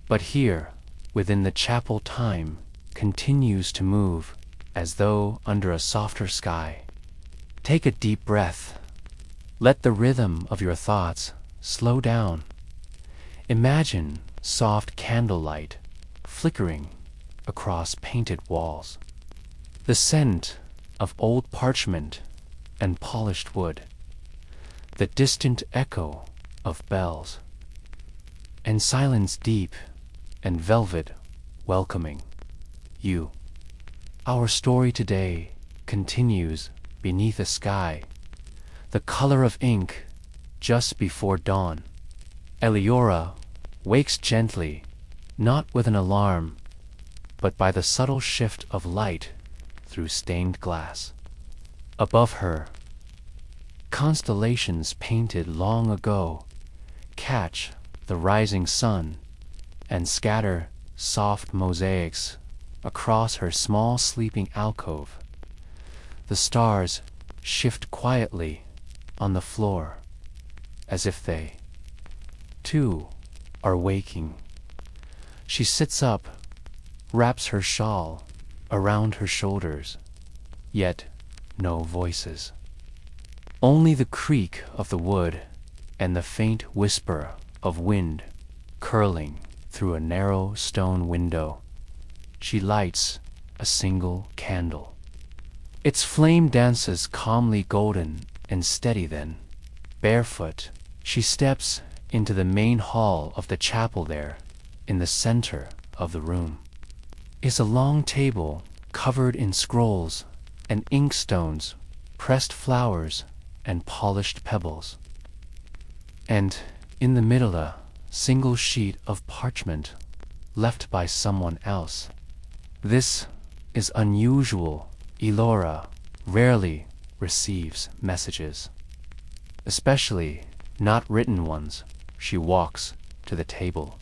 A: but here, within the chapel, time continues to move as though under a softer sky. Take a deep breath. Let the rhythm of your thoughts slow down. Imagine soft candlelight flickering across painted walls, the scent of old parchment and polished wood, the distant echo of bells, and silence deep and velvet welcoming you. Our story today continues beneath a sky, the color of ink just before dawn. Eleora wakes gently, not with an alarm, but by the subtle shift of light through stained glass. Above her, constellations painted long ago catch the rising sun and scatter soft mosaics across her small sleeping alcove. The stars shift quietly on the floor, as if they, too, are waking. She sits up, wraps her shawl around her shoulders, yet no voices. Only the creak of the wood and the faint whisper of wind curling through a narrow stone window. She lights a single candle. Its flame dances calmly golden and steady then. Barefoot, she steps into the main hall of the chapel. There, in the center of the room, is a long table covered in scrolls and inkstones, pressed flowers, and polished pebbles. And in the middle, a single sheet of parchment left by someone else. This is unusual. Eleora rarely receives messages, especially not written ones. She walks to the table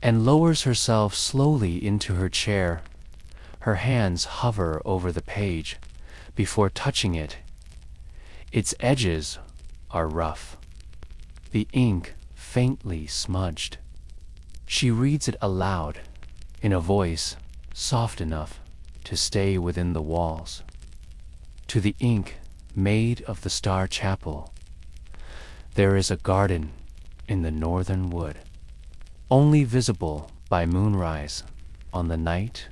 A: and lowers herself slowly into her chair. Her hands hover over the page before touching it. Its edges are rough, the ink faintly smudged. She reads it aloud in a voice soft enough to stay within the walls. To the Inkmaid of the Star Chapel, there is a garden in the northern wood, only visible by moonrise on the night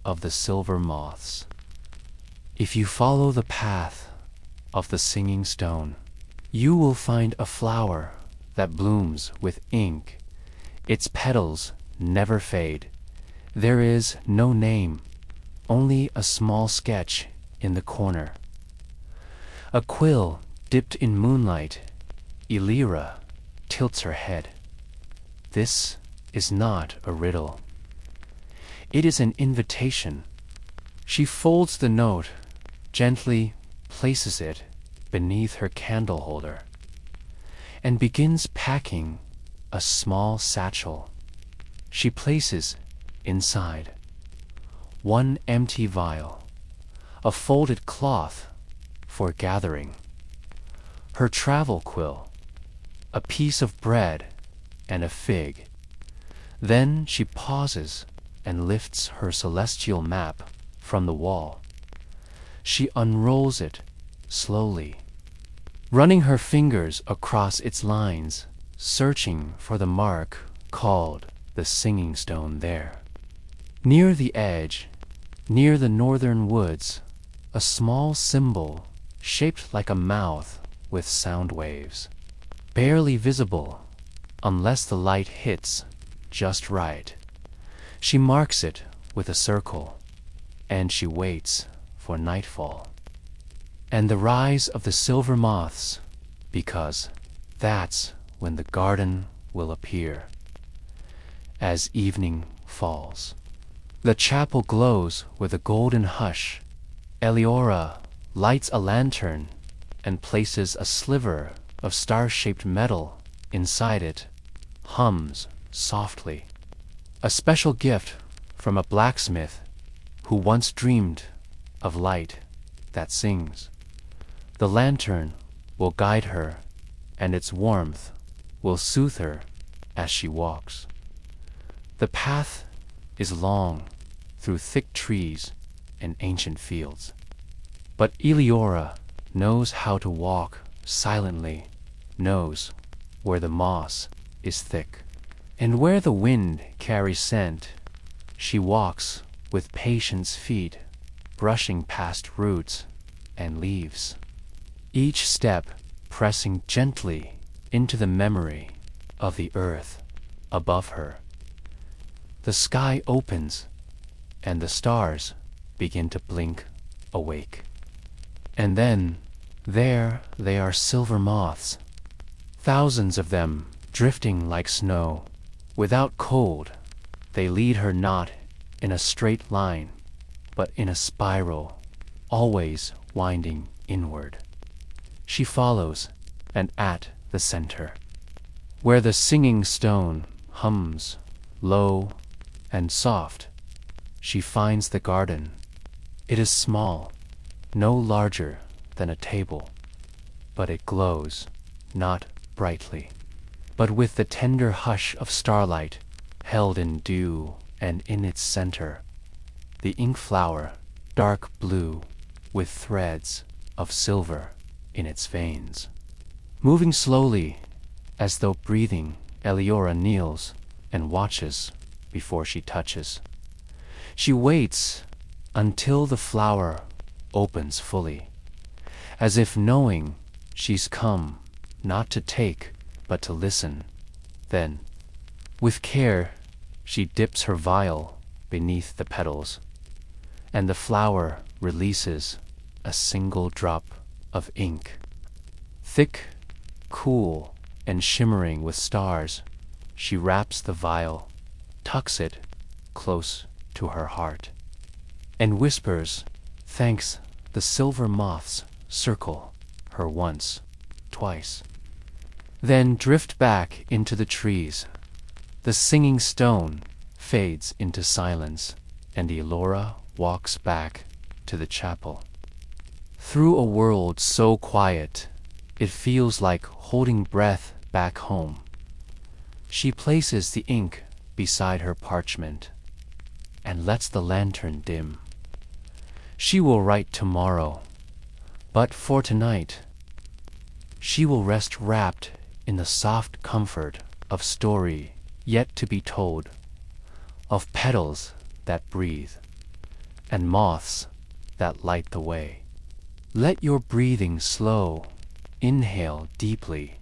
A: of the silver moths. If you follow the path of the singing stone, you will find a flower that blooms with ink. Its petals never fade. There is no name, only a small sketch in the corner. A quill dipped in moonlight. Eleora tilts her head. This is not a riddle. It is an invitation. She folds the note, gently places it beneath her candle holder, and begins packing a small satchel. She places inside one empty vial, a folded cloth for gathering, her travel quill, a piece of bread, and a fig. Then she pauses and lifts her celestial map from the wall. She unrolls it slowly, running her fingers across its lines, searching for the mark called the singing stone there. Near the edge, near the northern woods, a small symbol shaped like a mouth with sound waves, barely visible unless the light hits just right. She marks it with a circle, and she waits for nightfall and the rise of the silver moths, because that's when the garden will appear. As evening falls, the chapel glows with a golden hush. Eleora lights a lantern and places a sliver of star-shaped metal inside it, hums softly. A special gift from a blacksmith who once dreamed of light that sings. The lantern will guide her, and its warmth will soothe her as she walks. The path is long through thick trees and ancient fields, but Eleora knows how to walk silently, knows where the moss is thick, and where the wind carries scent. She walks with patience feet, brushing past roots and leaves, each step pressing gently into the memory of the earth above her. The sky opens, and the stars begin to blink awake. And then, there they are, silver moths, thousands of them drifting like snow. Without cold, they lead her not in a straight line, but in a spiral, always winding inward. She follows, and at the center, where the singing stone hums low and soft, she finds the garden. It is small, no larger than a table, but it glows, not brightly, but with the tender hush of starlight held in dew, and in its center, the ink flower, dark blue, with threads of silver in its veins. Moving slowly, as though breathing, Eliora kneels and watches before she touches. She waits until the flower opens fully, as if knowing she's come not to take but to listen. Then, with care, she dips her vial beneath the petals, and the flower releases a single drop of ink. Thick, cool, and shimmering with stars, she wraps the vial, tucks it close to her heart, and whispers, thanks. The silver moths circle her once, twice, then drift back into the trees. The singing stone fades into silence, and Elora walks back to the chapel. Through a world so quiet, it feels like holding breath back home. She places the ink beside her parchment and lets the lantern dim. She will write tomorrow, but for tonight, she will rest wrapped in the soft comfort of story yet to be told, of petals that breathe, and moths that light the way. Let your breathing slow, inhale deeply,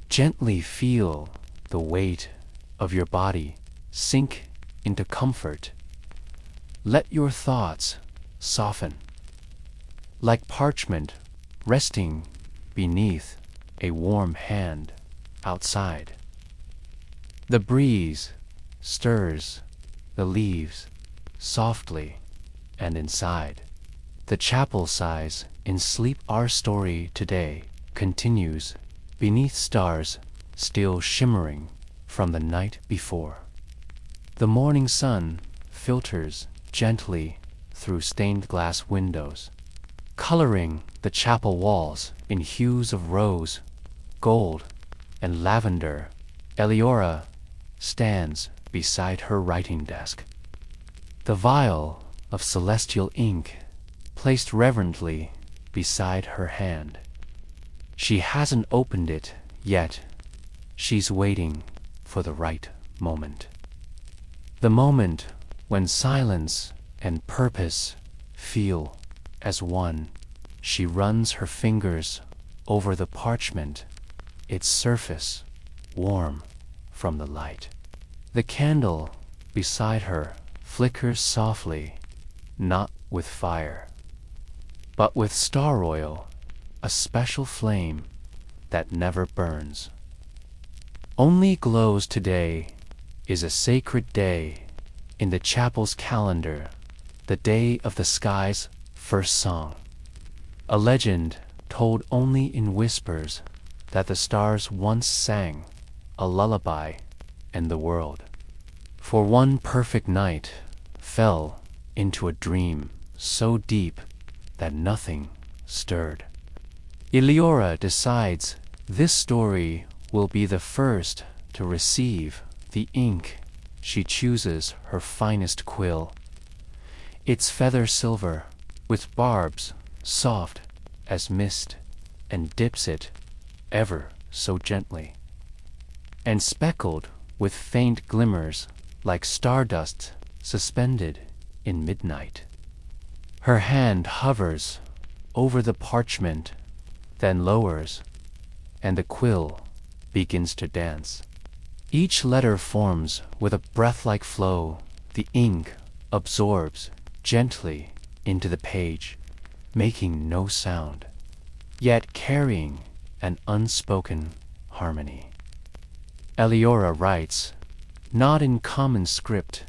A: gently feel the weight of your body sink into comfort. Let your thoughts soften, like parchment resting beneath a warm hand outside. The breeze stirs the leaves softly, and inside the chapel sighs in sleep. Our story today continues beneath stars still shimmering from the night before. The morning sun filters gently through stained glass windows, coloring the chapel walls in hues of rose, gold, and lavender. Eliora stands beside her writing desk, the vial of celestial ink placed reverently beside her hand. She hasn't opened it yet. She's waiting for the right moment. The moment when silence and purpose feel as one. She runs her fingers over the parchment, its surface warm from the light. The candle beside her flickers softly, not with fire, but with star oil, a special flame that never burns. Only glows. Today is a sacred day in the chapel's calendar, the day of the sky's first song. A legend told only in whispers that the stars once sang a lullaby, and the world, for one perfect night, fell into a dream so deep that nothing stirred. Eliora decides this story will be the first to receive the ink. She chooses her finest quill, its feather silver, with barbs soft as mist, and dips it ever so gently, and speckled with faint glimmers like stardust suspended in midnight. Her hand hovers over the parchment, then lowers, and the quill begins to dance. Each letter forms with a breath-like flow. The ink absorbs gently into the page, making no sound, yet carrying an unspoken harmony. Eliora writes, not in common script,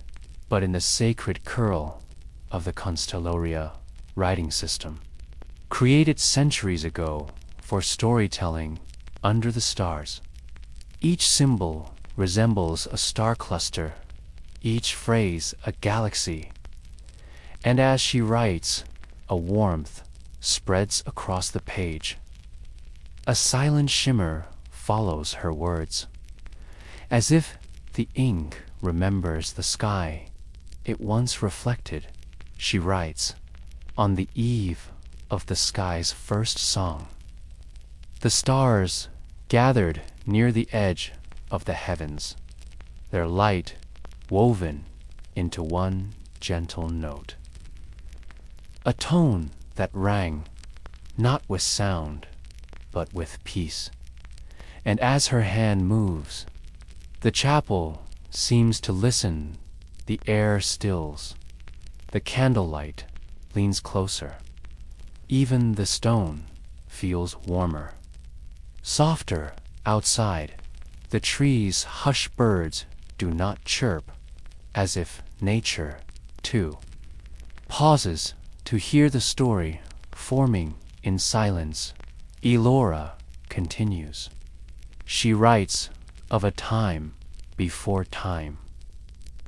A: but in the sacred curl of the Constellaria writing system, created centuries ago for storytelling under the stars. Each symbol resembles a star cluster, each phrase a galaxy, and as she writes, a warmth spreads across the page. A silent shimmer follows her words, as if the ink remembers the sky it once reflected. She writes, on the eve of the sky's first song. The stars gathered near the edge of the heavens, their light woven into one gentle note. A tone that rang, not with sound, but with peace. And as her hand moves, the chapel seems to listen, the air stills, the candlelight leans closer. Even the stone feels warmer. Softer outside, the trees' hushed birds do not chirp, as if nature, too, pauses to hear the story forming in silence. Elora continues. She writes of a time before time,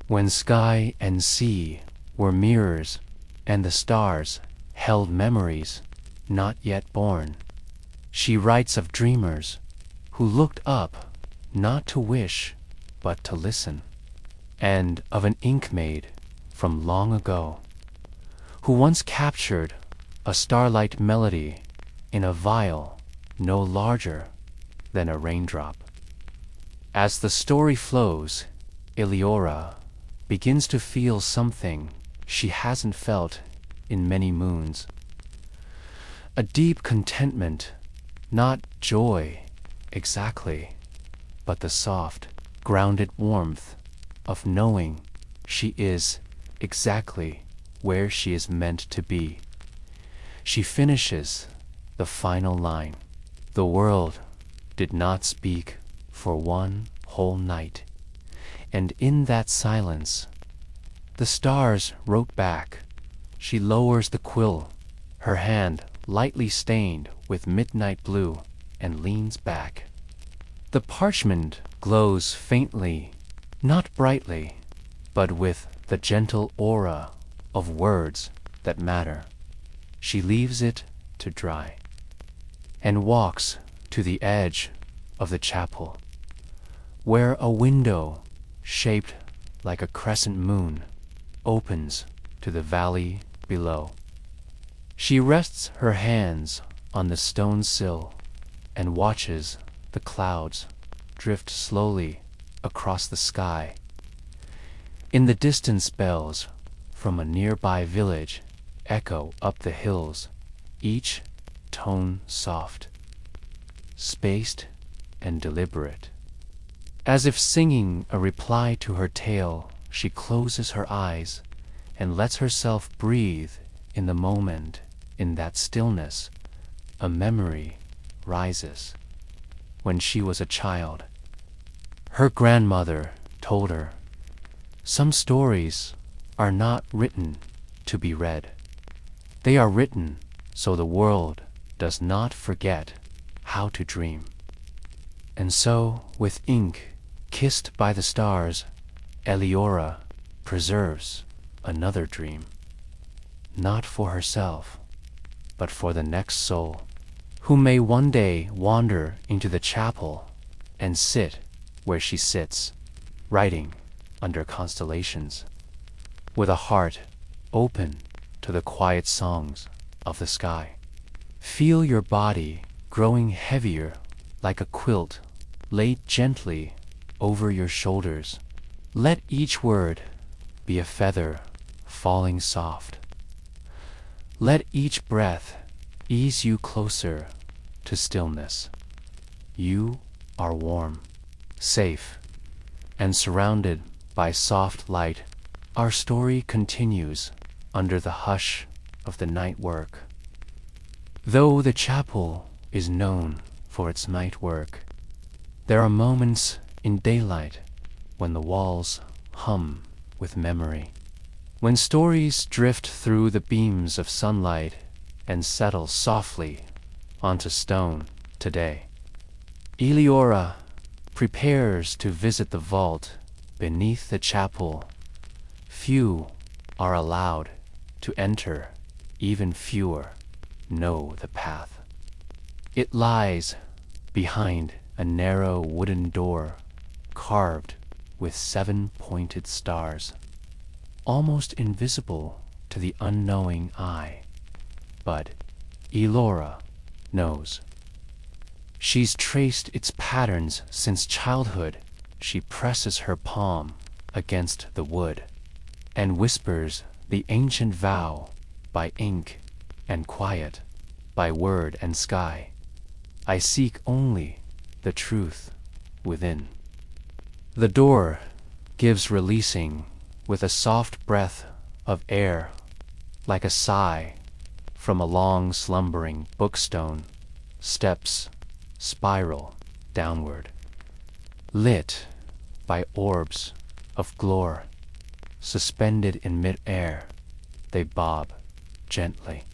A: when sky and sea were mirrors and the stars held memories not yet born. She writes of dreamers who looked up not to wish but to listen, and of an Inkmaid from long ago who once captured a starlight melody in a vial no larger than a raindrop. As the story flows, Eliora begins to feel something she hasn't felt in many moons. A deep contentment, not joy exactly, but the soft, grounded warmth of knowing she is exactly where she is meant to be. She finishes the final line. The world did not speak for one whole night, and in that silence, the stars wrote back. She lowers the quill, her hand lightly stained with midnight blue, and leans back. The parchment glows faintly, not brightly, but with the gentle aura of words that matter. She leaves it to dry, and walks to the edge of the chapel, where a window shaped like a crescent moon opens to the valley below. She rests her hands on the stone sill and watches the clouds drift slowly across the sky. In the distance, bells from a nearby village echo up the hills, each tone soft, spaced and deliberate. As if singing a reply to her tale, she closes her eyes and lets herself breathe in the moment. In that stillness, a memory rises. When she was a child, her grandmother told her, some stories are not written to be read. They are written so the world does not forget how to dream. And so, with ink kissed by the stars, Eliora preserves another dream, not for herself, but for the next soul, who may one day wander into the chapel and sit where she sits, writing under constellations, with a heart open to the quiet songs of the sky. Feel your body growing heavier like a quilt laid gently over your shoulders. Let each word be a feather falling soft. Let each breath ease you closer to stillness. You are warm, safe, and surrounded by soft light. Our story continues under the hush of the night work. Though the chapel is known for its night work, there are moments in daylight when the walls hum with memory, when stories drift through the beams of sunlight and settle softly onto stone today. Eleora prepares to visit the vault beneath the chapel. Few are allowed to enter, even fewer know the path. It lies behind a narrow wooden door carved with 7 pointed stars, almost invisible to the unknowing eye. But Eleora knows. She's traced its patterns since childhood. She presses her palm against the wood and whispers the ancient vow by ink and quiet, by word and sky. I seek only the truth within. The door gives releasing with a soft breath of air, like a sigh from a long slumbering bookstone. Steps spiral downward, lit by orbs of glory. Suspended in mid-air, they bob gently,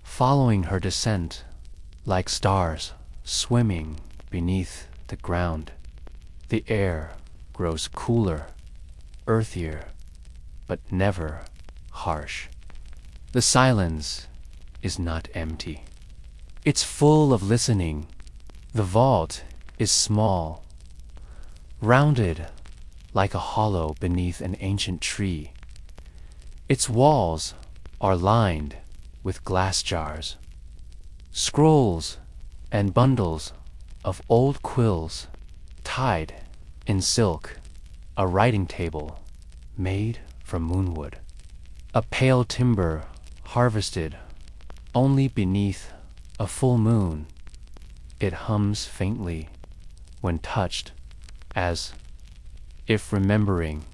A: following her descent like stars swimming beneath the ground. The air grows cooler, earthier, but never harsh. The silence is not empty. It's full of listening. The vault is small, rounded like a hollow beneath an ancient tree. Its walls are lined with glass jars, scrolls and bundles of old quills tied in silk, a writing table made from moonwood, a pale timber harvested only beneath a full moon. It hums faintly when touched, as if remembering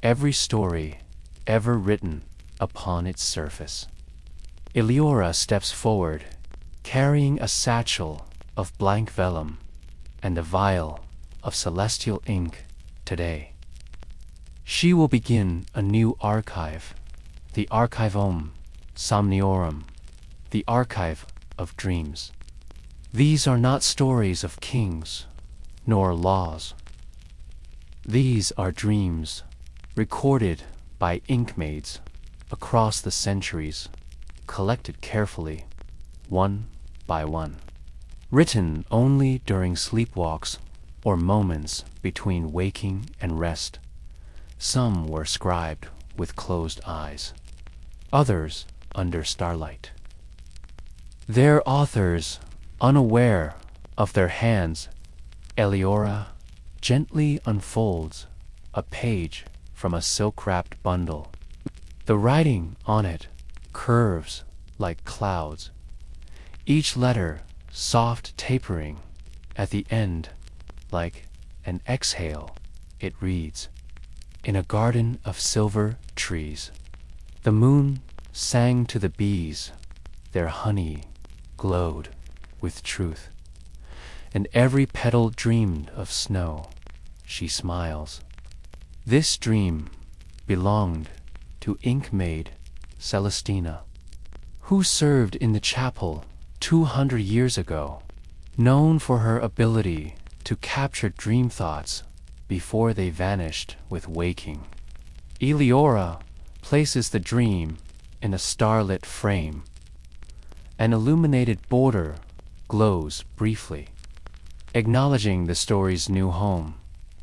A: every story ever written upon its surface. Eleora steps forward, carrying a satchel of blank vellum and a vial of celestial ink today. She will begin a new archive, the Archivum Somniorum, the archive of dreams. These are not stories of kings nor laws. These are dreams recorded by Inkmaids across the centuries, collected carefully, one by one, written only during sleepwalks or moments between waking and rest. Some were scribed with closed eyes, others under starlight. Their authors unaware of their hands. Eleora gently unfolds a page from a silk-wrapped bundle. The writing on it curves like clouds, each letter soft tapering at the end like an exhale. It reads, "In a garden of silver trees, the moon sang to the bees, their honey glowed with truth, and every petal dreamed of snow." She smiles. This dream belonged to Inkmaid Celestina, who served in the chapel 200 years ago, known for her ability to capture dream thoughts before they vanished with waking. Eleora places the dream in a starlit frame. An illuminated border glows briefly, acknowledging the story's new home.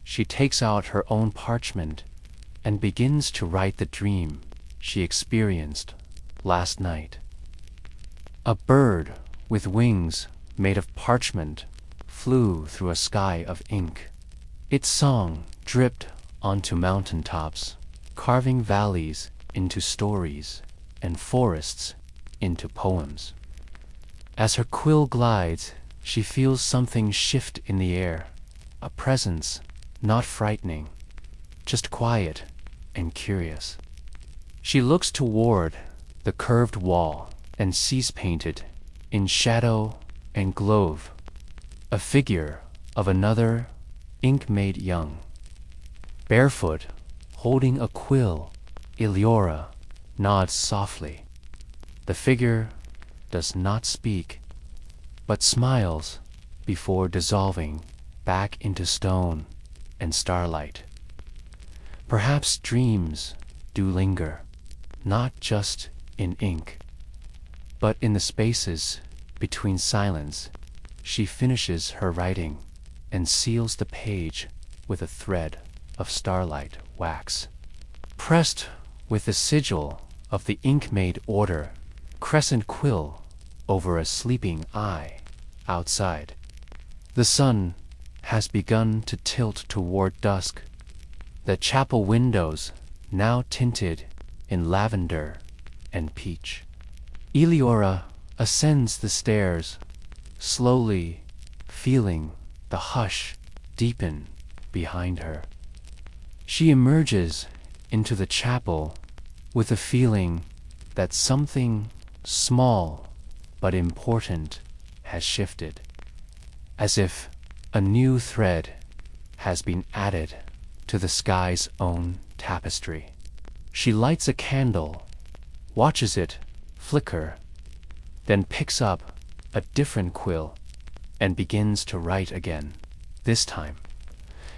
A: She takes out her own parchment and begins to write the dream she experienced last night. A bird with wings made of parchment flew through a sky of ink. Its song dripped onto mountaintops, carving valleys into stories and forests into poems. As her quill glides, she feels something shift in the air, a presence not frightening, just quiet and curious. She looks toward the curved wall and sees painted in shadow and glove, a figure of another Inkmaid young. Barefoot, holding a quill, Eleora nods softly. The figure does not speak, but smiles before dissolving back into stone and starlight. Perhaps dreams do linger, not just in ink, but in the spaces between silence. She finishes her writing and seals the page with a thread of starlight wax. Pressed with the sigil of the Inkmaid order, crescent quill over a sleeping eye outside. The sun has begun to tilt toward dusk, the chapel windows now tinted in lavender and peach. Eleora ascends the stairs, slowly feeling the hush deepen behind her. She emerges into the chapel with a feeling that something small but important has shifted, as if a new thread has been added to the sky's own tapestry. She lights a candle, watches it flicker, then picks up a different quill and begins to write again. This time,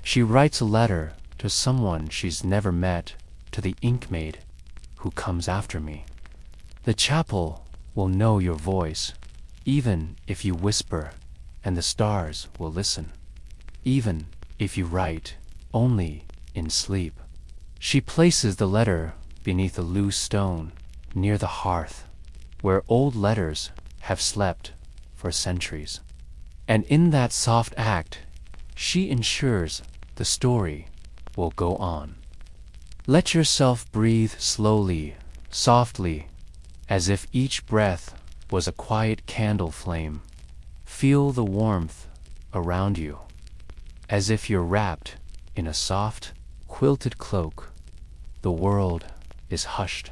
A: she writes a letter to someone she's never met, to the Inkmaid who comes after me. The chapel will know your voice, even if you whisper, and the stars will listen, even if you write only in sleep. She places the letter beneath a loose stone near the hearth, where old letters have slept for centuries. And in that soft act, she ensures the story will go on. Let yourself breathe slowly, softly, as if each breath was a quiet candle flame. Feel the warmth around you, as if you're wrapped in a soft, quilted cloak. The world is hushed,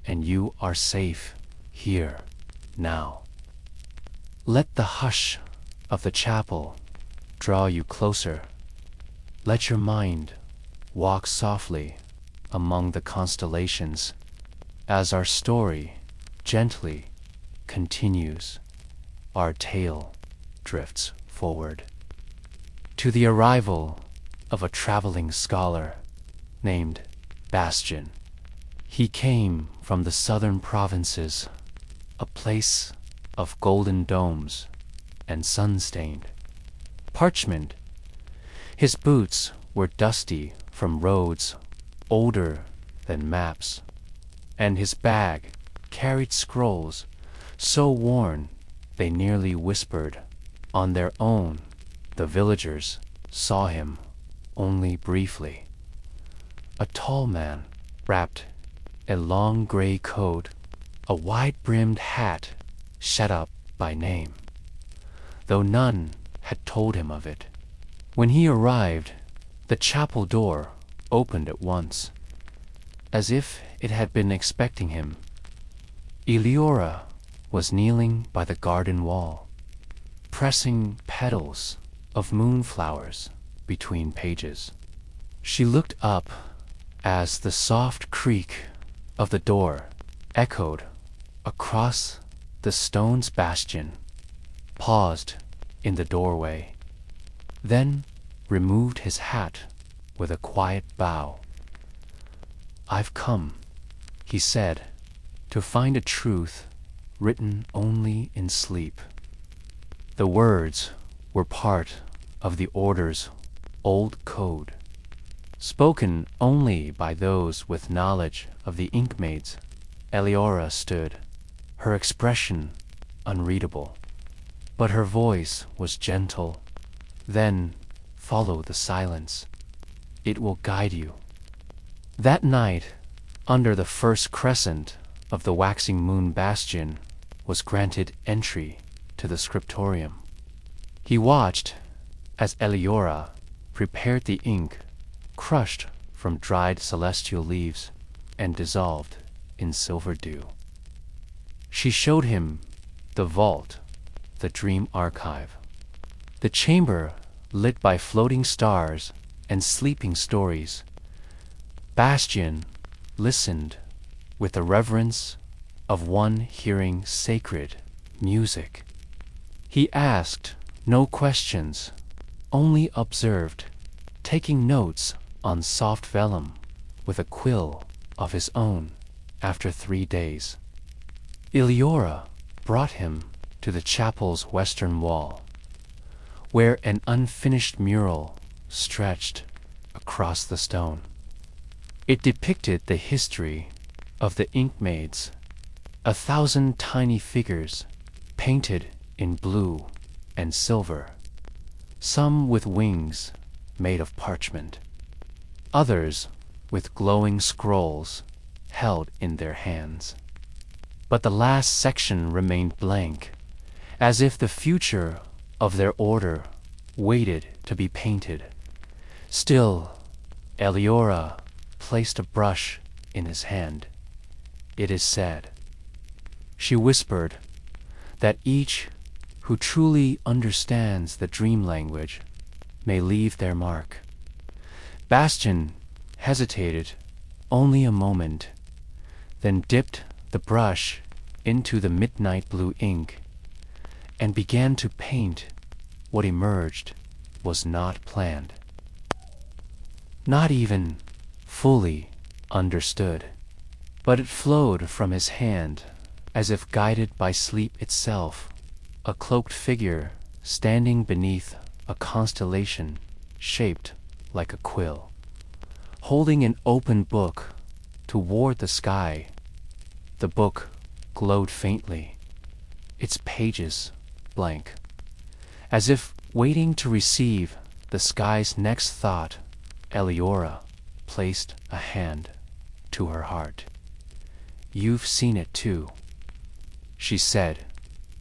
A: and you are safe here, now. Let the hush of the chapel draw you closer. Let your mind walk softly among the constellations as our story gently continues. Our tale drifts forward to the arrival of a traveling scholar named Bastion. He came from the southern provinces, a place of golden domes and sun-stained parchment. His boots were dusty from roads older than maps, and his bag carried scrolls so worn they nearly whispered on their own. The villagers saw him only briefly. A tall man, wrapped a long gray coat, a wide-brimmed hat set up by name, though none had told him of it. When he arrived, the chapel door opened at once, as if it had been expecting him. Eleora was kneeling by the garden wall, pressing petals of moonflowers between pages. She looked up as the soft creak of the door echoed across the stone's bastion, paused in the doorway, then removed his hat with a quiet bow. "I've come," he said, "to find a truth written only in sleep." The words were part of the Order's old code, spoken only by those with knowledge of the Inkmaids. Eleora stood, her expression unreadable, but her voice was gentle. "Then follow the silence. It will guide you." That night, under the first crescent of the waxing moon, Bastion was granted entry to the scriptorium. He watched as Eleora prepared the ink crushed from dried celestial leaves and dissolved in silver dew. She showed him the vault, the dream archive. The chamber lit by floating stars and sleeping stories. Bastian listened with the reverence of one hearing sacred music. He asked no questions, only observed, taking notes on soft vellum with a quill of his own after 3 days. Eleora brought him to the chapel's western wall, where an unfinished mural stretched across the stone. It depicted the history of the Inkmaids, 1,000 tiny figures painted in blue and silver, some with wings made of parchment, others with glowing scrolls held in their hands. But the last section remained blank, as if the future of their order waited to be painted. Still, Eleora placed a brush in his hand. It is said, she whispered, that each who truly understands the dream language may leave their mark. Bastian hesitated only a moment, then dipped the brush into the midnight blue ink and began to paint. What emerged was not planned, not even fully understood, but it flowed from his hand as if guided by sleep itself, a cloaked figure standing beneath a constellation shaped like a quill, holding an open book toward the sky. The book glowed faintly, its pages blank, as if waiting to receive the sky's next thought. Eleora placed a hand to her heart. "You've seen it too," she said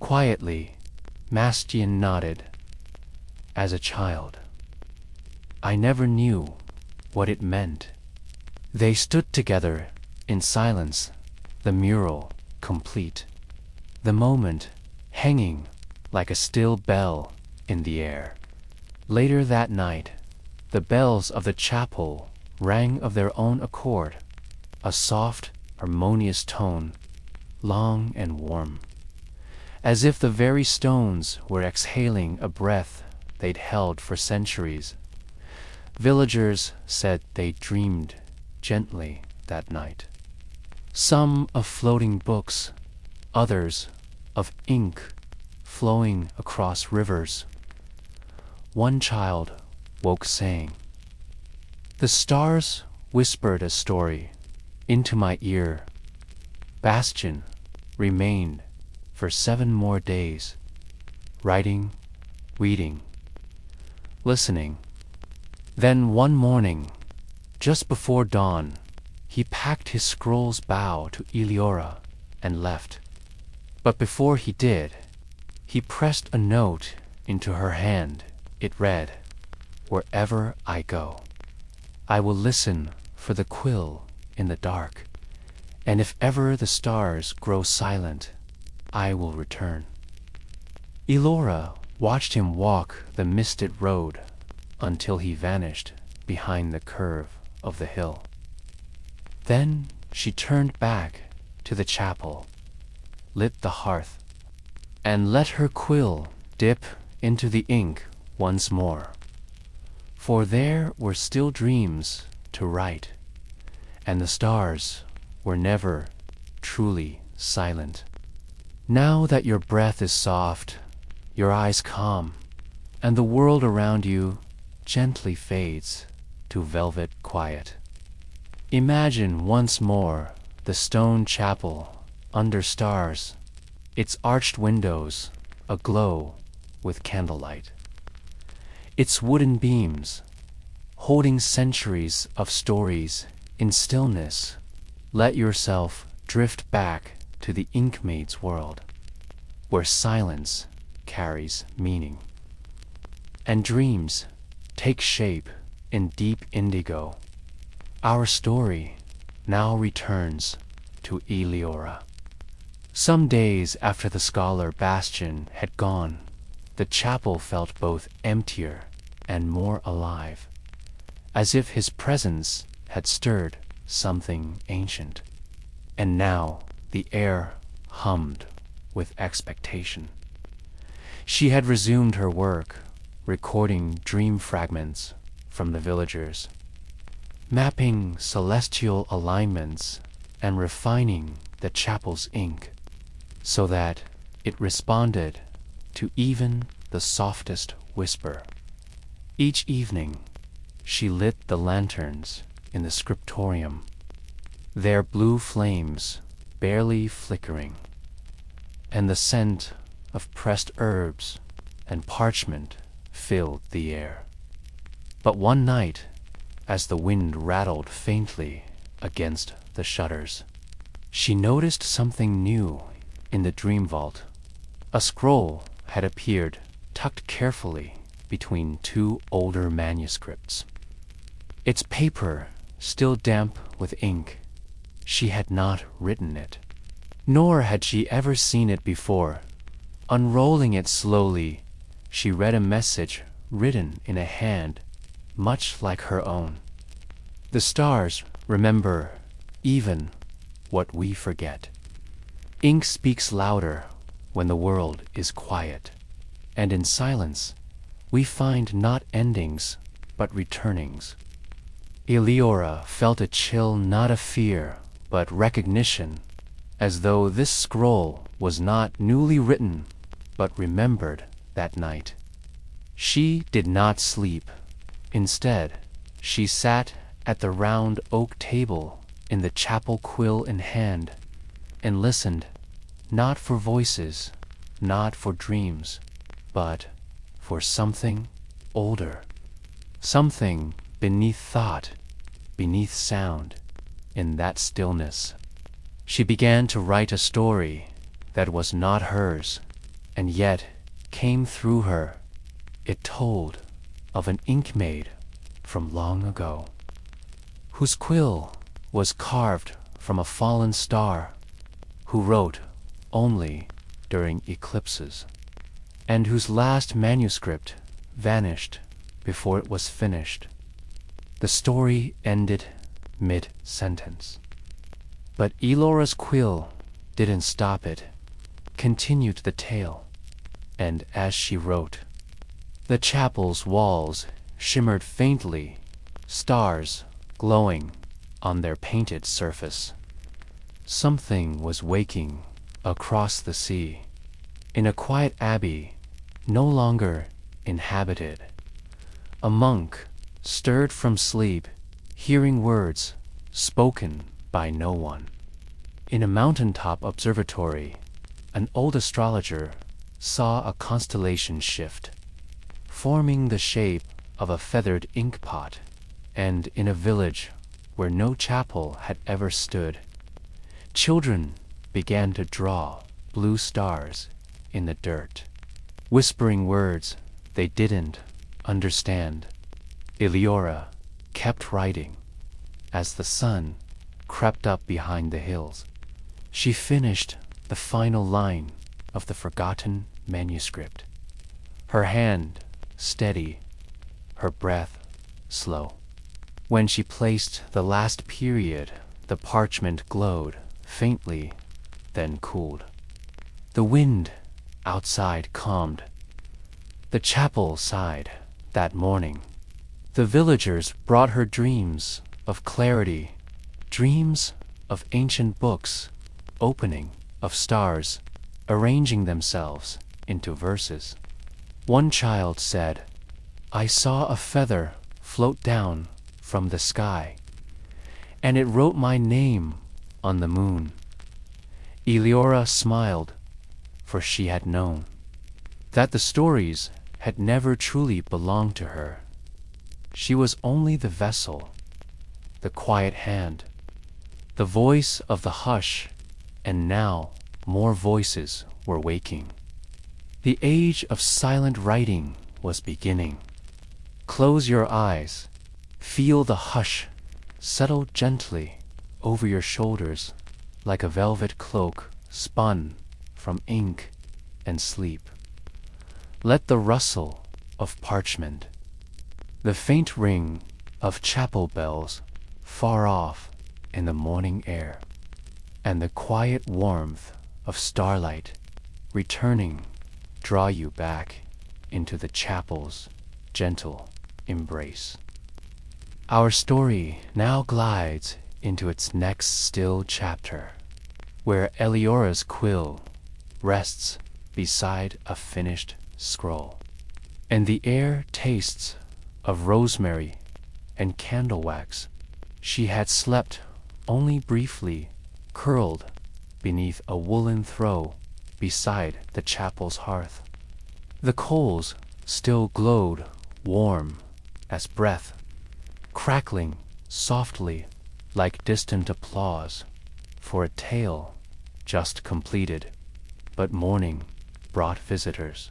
A: quietly. Bastian nodded. "As a child. I never knew what it meant." They stood together in silence, the mural complete, the moment hanging like a still bell in the air. Later that night, the bells of the chapel rang of their own accord, a soft, harmonious tone, long and warm, as if the very stones were exhaling a breath they'd held for centuries. Villagers said they dreamed gently that night, some of floating books, others of ink flowing across rivers. One child woke saying, "The stars whispered a story into my ear." Bastian remained for 7 more days, writing, reading, listening. Then one morning, just before dawn, he packed his scroll's bow to Eleora and left. But before he did, he pressed a note into her hand. It read, "Wherever I go, I will listen for the quill in the dark, and if ever the stars grow silent, I will return." Eleora watched him walk the misted road until he vanished behind the curve of the hill. Then she turned back to the chapel, lit the hearth, and let her quill dip into the ink once more. For there were still dreams to write, and the stars were never truly silent. Now that your breath is soft, your eyes calm, and the world around you gently fades to velvet quiet, imagine once more the stone chapel under stars, its arched windows aglow with candlelight, its wooden beams holding centuries of stories in stillness. Let yourself drift back to the Inkmaid's world, where silence carries meaning, and dreams take shape in deep indigo. Our story now returns to Eleora. Some days after the scholar Bastian had gone, the chapel felt both emptier and more alive, as if his presence had stirred something ancient. And now the air hummed with expectation. She had resumed her work, recording dream fragments from the villagers, mapping celestial alignments and refining the chapel's ink so that it responded to even the softest whisper. Each evening, she lit the lanterns in the scriptorium, their blue flames barely flickering, and the scent of pressed herbs and parchment filled the air. But one night, as the wind rattled faintly against the shutters, she noticed something new in the dream vault. A scroll had appeared tucked carefully between two older manuscripts. Its paper still damp with ink. She had not written it, nor had she ever seen it before. Unrolling it slowly, she read a message written in a hand much like her own. The stars remember even what we forget. Ink speaks louder when the world is quiet, and in silence we find not endings but returnings. Eleora felt a chill, not of fear but recognition, as though this scroll was not newly written but remembered that night. She did not sleep. Instead, she sat at the round oak table in the chapel, quill in hand, and listened, not for voices, not for dreams, but for something older, something beneath thought, beneath sound. In that stillness, she began to write a story that was not hers, and yet came through her. It told of an Inkmaid from long ago, whose quill was carved from a fallen star, who wrote only during eclipses, and whose last manuscript vanished before it was finished. The story ended mid-sentence. But Elora's quill didn't stop it, continued the tale, and as she wrote, the chapel's walls shimmered faintly, stars glowing on their painted surface. Something was waking across the sea, in a quiet abbey no longer inhabited. A monk stirred from sleep, hearing words spoken by no one. In a mountaintop observatory, an old astrologer saw a constellation shift, forming the shape of a feathered ink pot, and in a village where no chapel had ever stood, children began to draw blue stars in the dirt, whispering words they didn't understand. Eleora kept writing. As the sun crept up behind the hills, she finished the final line of the forgotten manuscript, her hand steady, her breath slow. When she placed the last period, the parchment glowed faintly, then cooled. The wind outside calmed. The chapel sighed that morning. The villagers brought her dreams of clarity, dreams of ancient books, opening, of stars, arranging themselves into verses. One child said, "I saw a feather float down from the sky, and it wrote my name on the moon." Eleora smiled, for she had known that the stories had never truly belonged to her. She was only the vessel, the quiet hand, the voice of the hush, and now more voices were waking. The age of silent writing was beginning. Close your eyes, feel the hush settle gently over your shoulders like a velvet cloak spun from ink and sleep. Let the rustle of parchment, the faint ring of chapel bells far off in the morning air, and the quiet warmth of starlight returning draw you back into the chapel's gentle embrace. Our story now glides into its next still chapter, where Eliora's quill rests beside a finished scroll, and the air tastes of rosemary and candle wax. She had slept only briefly, curled beneath a woolen throw beside the chapel's hearth. The coals still glowed warm as breath, crackling softly like distant applause for a tale just completed, but morning brought visitors.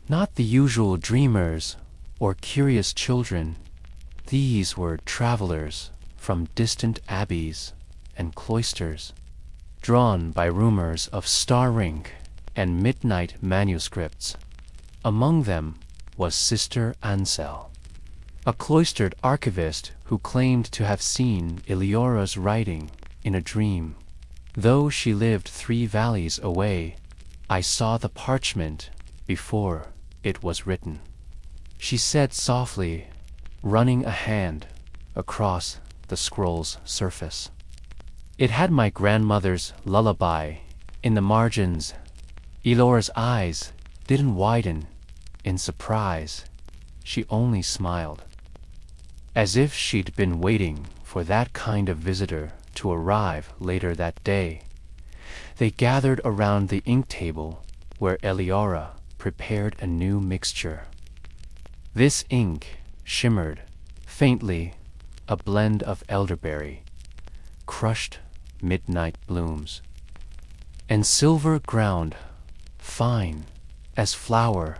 A: Not the usual dreamers or curious children. These were travelers from distant abbeys and cloisters, drawn by rumors of star ink and midnight manuscripts. Among them was Sister Ansel, a cloistered archivist who claimed to have seen Eliora's writing in a dream. Though she lived 3 valleys away, I saw the parchment before it was written, she said softly, running a hand across the scroll's surface. It had my grandmother's lullaby in the margins. Eliora's eyes didn't widen in surprise. She only smiled, as if she'd been waiting for that kind of visitor to arrive later that day. They gathered around the ink table where Eliora prepared a new mixture. This ink shimmered faintly, a blend of elderberry, crushed midnight blooms, and silver ground fine as flour.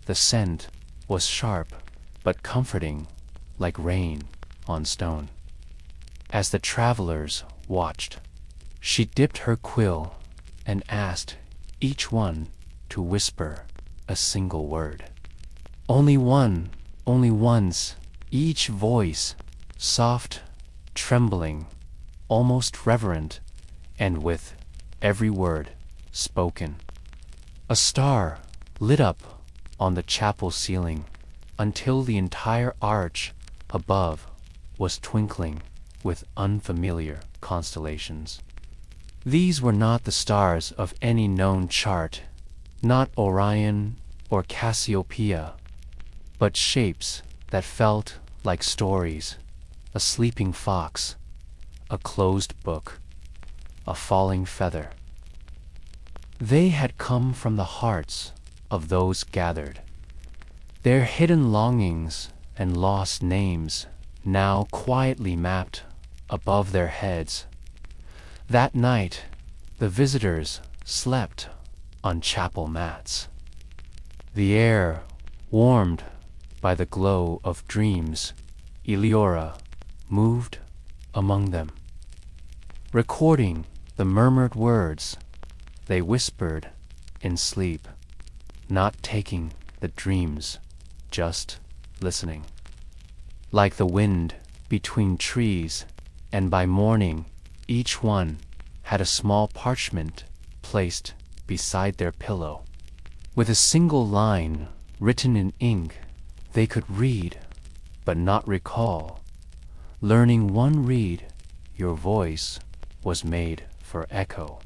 A: The scent was sharp but comforting, like rain on stone. As the travelers watched, she dipped her quill and asked each one to whisper a single word. Only one, only once, each voice soft, trembling, almost reverent, and with every word spoken. A star lit up on the chapel ceiling until the entire arch above was twinkling with unfamiliar constellations. These were not the stars of any known chart, not Orion or Cassiopeia, but shapes that felt like stories: a sleeping fox, a closed book, a falling feather. They had come from the hearts of those gathered, their hidden longings and lost names now quietly mapped above their heads. That night, the visitors slept on chapel mats. The air warmed by the glow of dreams. Eliora moved among them, recording the murmured words they whispered in sleep, not taking the dreams, just listening. Like the wind between trees, and by morning each one had a small parchment placed beside their pillow, with a single line written in ink they could read but not recall. Learning one read, your voice was made for echo.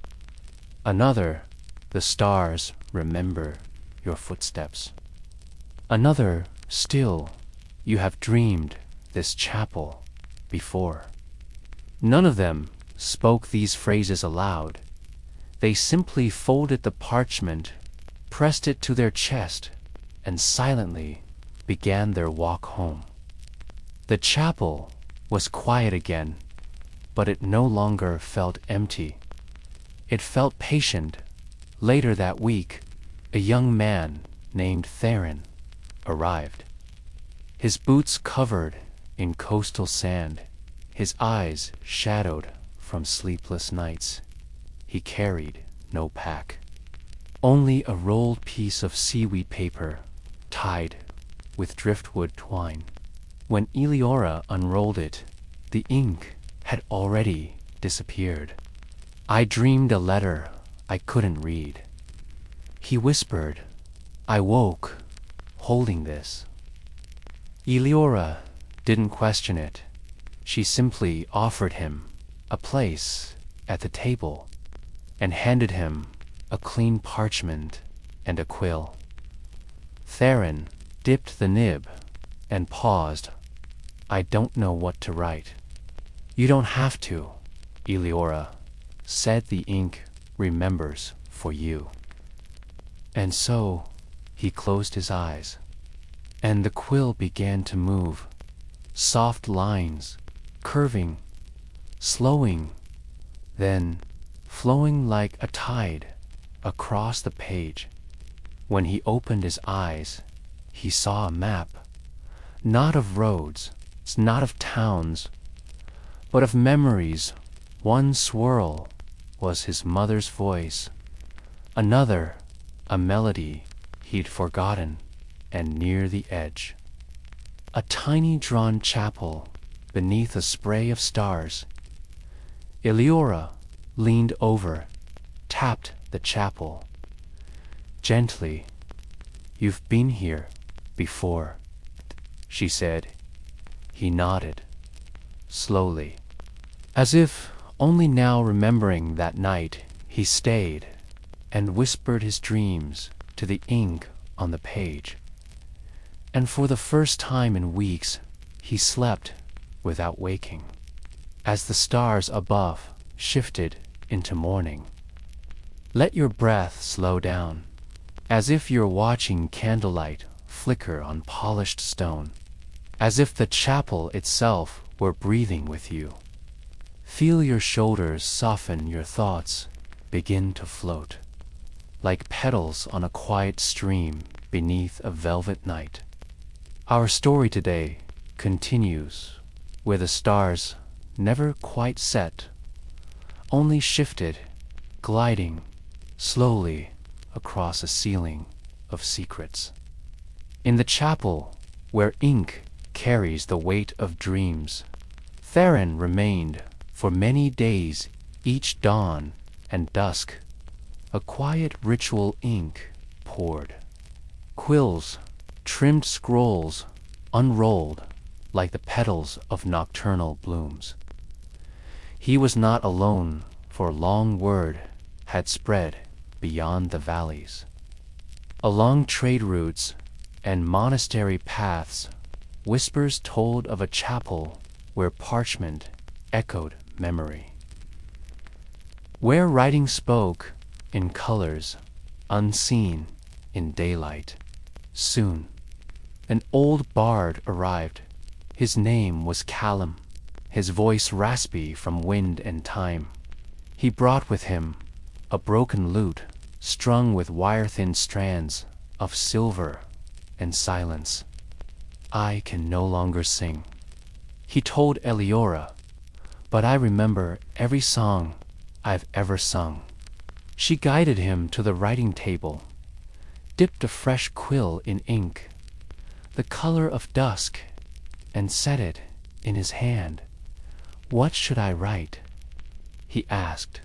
A: Another, the stars remember your footsteps. Another, still, you have dreamed this chapel before. None of them spoke these phrases aloud. They simply folded the parchment, pressed it to their chest, and silently began their walk home. The chapel was quiet again, but it no longer felt empty. It felt patient. Later that week, a young man named Theron arrived, his boots covered in coastal sand, his eyes shadowed from sleepless nights. he carried no pack. Only a rolled piece of seaweed paper, tied with driftwood twine. When Eleora unrolled it, the ink had already disappeared. I dreamed a letter I couldn't read. He whispered. I woke, holding this. Eleora didn't question it. She simply offered him a place at the table and handed him a clean parchment and a quill. Theron dipped the nib and paused. I don't know what to write. You don't have to, Eleora said. The ink remembers for you. And so he closed his eyes, and the quill began to move, soft lines curving, slowing, then flowing like a tide across the page. When he opened his eyes, he saw a map, not of roads, not of towns, but of memories. One swirl was his mother's voice, another a melody he'd forgotten, and near the edge, a tiny drawn chapel beneath a spray of stars. Eleora leaned over, tapped the chapel. Gently. You've been here before, she said. He nodded, slowly, as if only now remembering that night he stayed and whispered his dreams to the ink on the page. And for the first time in weeks, he slept without waking, as the stars above shifted into morning. Let your breath slow down, as if you're watching candlelight flicker on polished stone, as if the chapel itself were breathing with you. Feel your shoulders soften, your thoughts begin to float, like petals on a quiet stream beneath a velvet night. Our story today continues where the stars never quite set, only shifted, gliding slowly across a ceiling of secrets. In the chapel where ink carries the weight of dreams, Theron remained for many days. Each dawn and dusk, a quiet ritual ink poured. Quills trimmed scrolls unrolled like the petals of nocturnal blooms. He was not alone, for long word had spread beyond the valleys. Along trade routes and monastery paths, whispers told of a chapel where parchment echoed memory, where writing spoke in colors unseen in daylight. Soon, an old bard arrived. His name was Callum, his voice raspy from wind and time. He brought with him a broken lute strung with wire-thin strands of silver and silence. I can no longer sing, he told Eleora, but I remember every song I've ever sung. She guided him to the writing table, dipped a fresh quill in ink, the color of dusk, and set it in his hand. What should I write? He asked.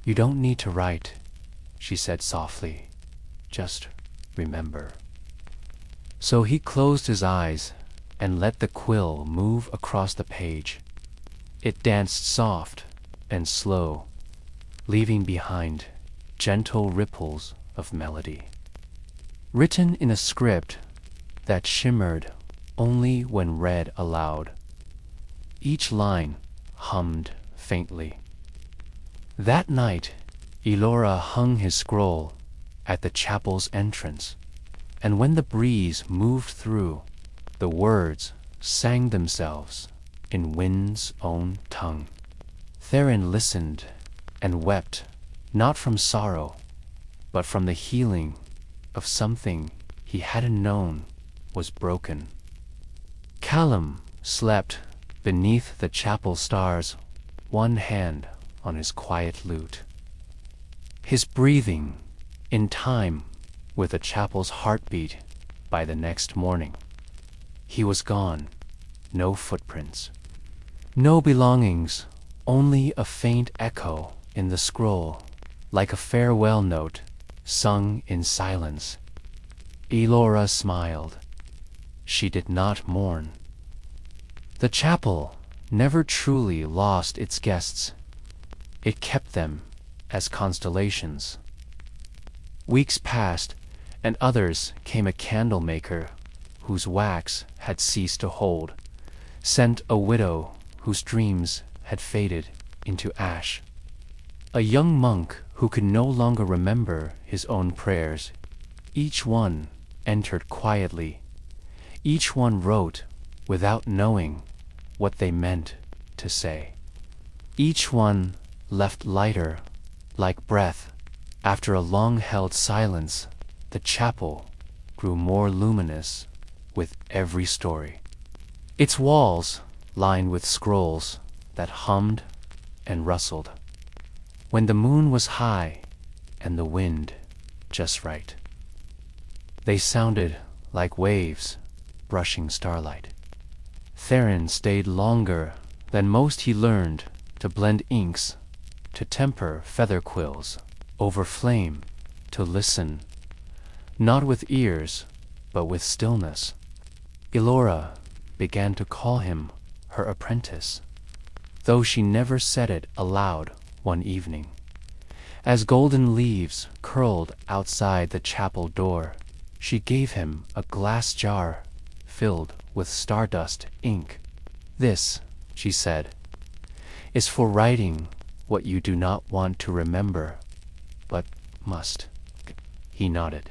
A: You don't need to write, she said softly. Just remember. So he closed his eyes and let the quill move across the page. It danced soft and slow, leaving behind gentle ripples of melody, written in a script that shimmered only when read aloud. Each line hummed faintly. That night, Eleora hung his scroll at the chapel's entrance, and when the breeze moved through, the words sang themselves in wind's own tongue. Theron listened and wept, not from sorrow, but from the healing of something he hadn't known was broken. Callum slept beneath the chapel stars, one hand on his quiet lute, his breathing in time with the chapel's heartbeat. By the next morning, he was gone. No footprints, no belongings, only a faint echo in the scroll, like a farewell note sung in silence. Elora smiled. She did not mourn. The chapel never truly lost its guests. It kept them as constellations. Weeks passed, and others came. A candle maker whose wax had ceased to hold, sent a widow whose dreams had faded into ash, a young monk who could no longer remember his own prayers. Each one entered quietly. Each one wrote without knowing what they meant to say. Each one left lighter, like breath. After a long-held silence, the chapel grew more luminous with every story. Its walls lined with scrolls that hummed and rustled. When the moon was high and the wind just right, they sounded like waves brushing starlight. Theron stayed longer than most. He learned to blend inks, to temper feather quills over flame, to listen, not with ears, but with stillness. Elora began to call him her apprentice, though she never said it aloud. One evening, as golden leaves curled outside the chapel door, she gave him a glass jar filled with stardust ink. "This," she said, "is for writing what you do not want to remember, but must." He nodded,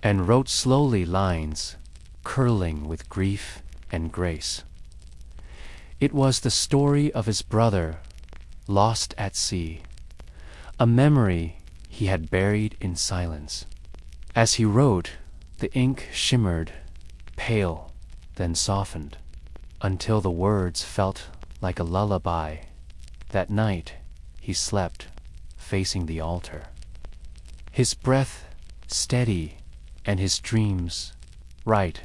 A: and wrote slowly lines, curling with grief and grace. It was the story of his brother, lost at sea, a memory he had buried in silence. As he wrote, the ink shimmered, pale, then softened, until the words felt like a lullaby. That night, he slept, facing the altar, his breath steady and his dreams right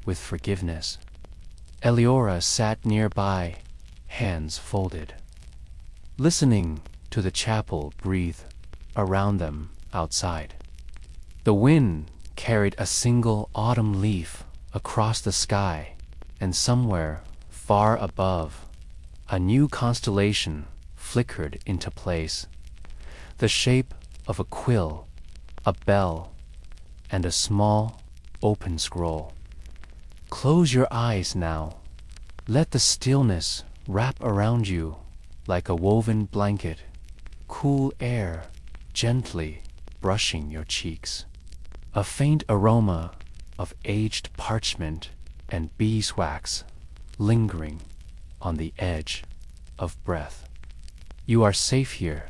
A: with forgiveness. Eleora sat nearby, hands folded, listening to the chapel breathe around them outside. The wind carried a single autumn leaf across the sky, and somewhere far above, a new constellation flickered into place, the shape of a quill, a bell, and a small, open scroll. Close your eyes now. Let the stillness wrap around you like a woven blanket, cool air gently brushing your cheeks, a faint aroma of aged parchment and beeswax lingering on the edge of breath. You are safe here.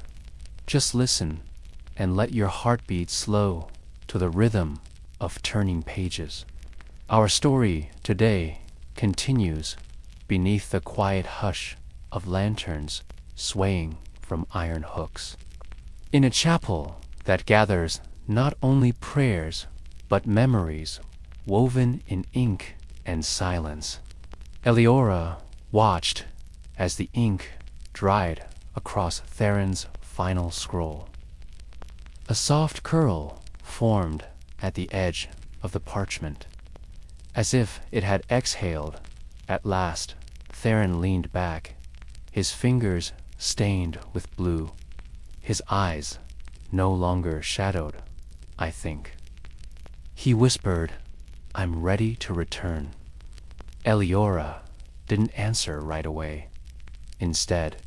A: Just listen and let your heartbeat slow to the rhythm of turning pages. Our story today continues beneath the quiet hush of lanterns swaying from iron hooks. In a chapel that gathers not only prayers but memories woven in ink and silence, Eleora watched as the ink dried across Theron's final scroll. A soft curl formed at the edge of the parchment, as if it had exhaled. At last, Theron leaned back, his fingers stained with blue, his eyes no longer shadowed. "I think," he whispered, "I'm ready to return." Eleora didn't answer right away. Instead,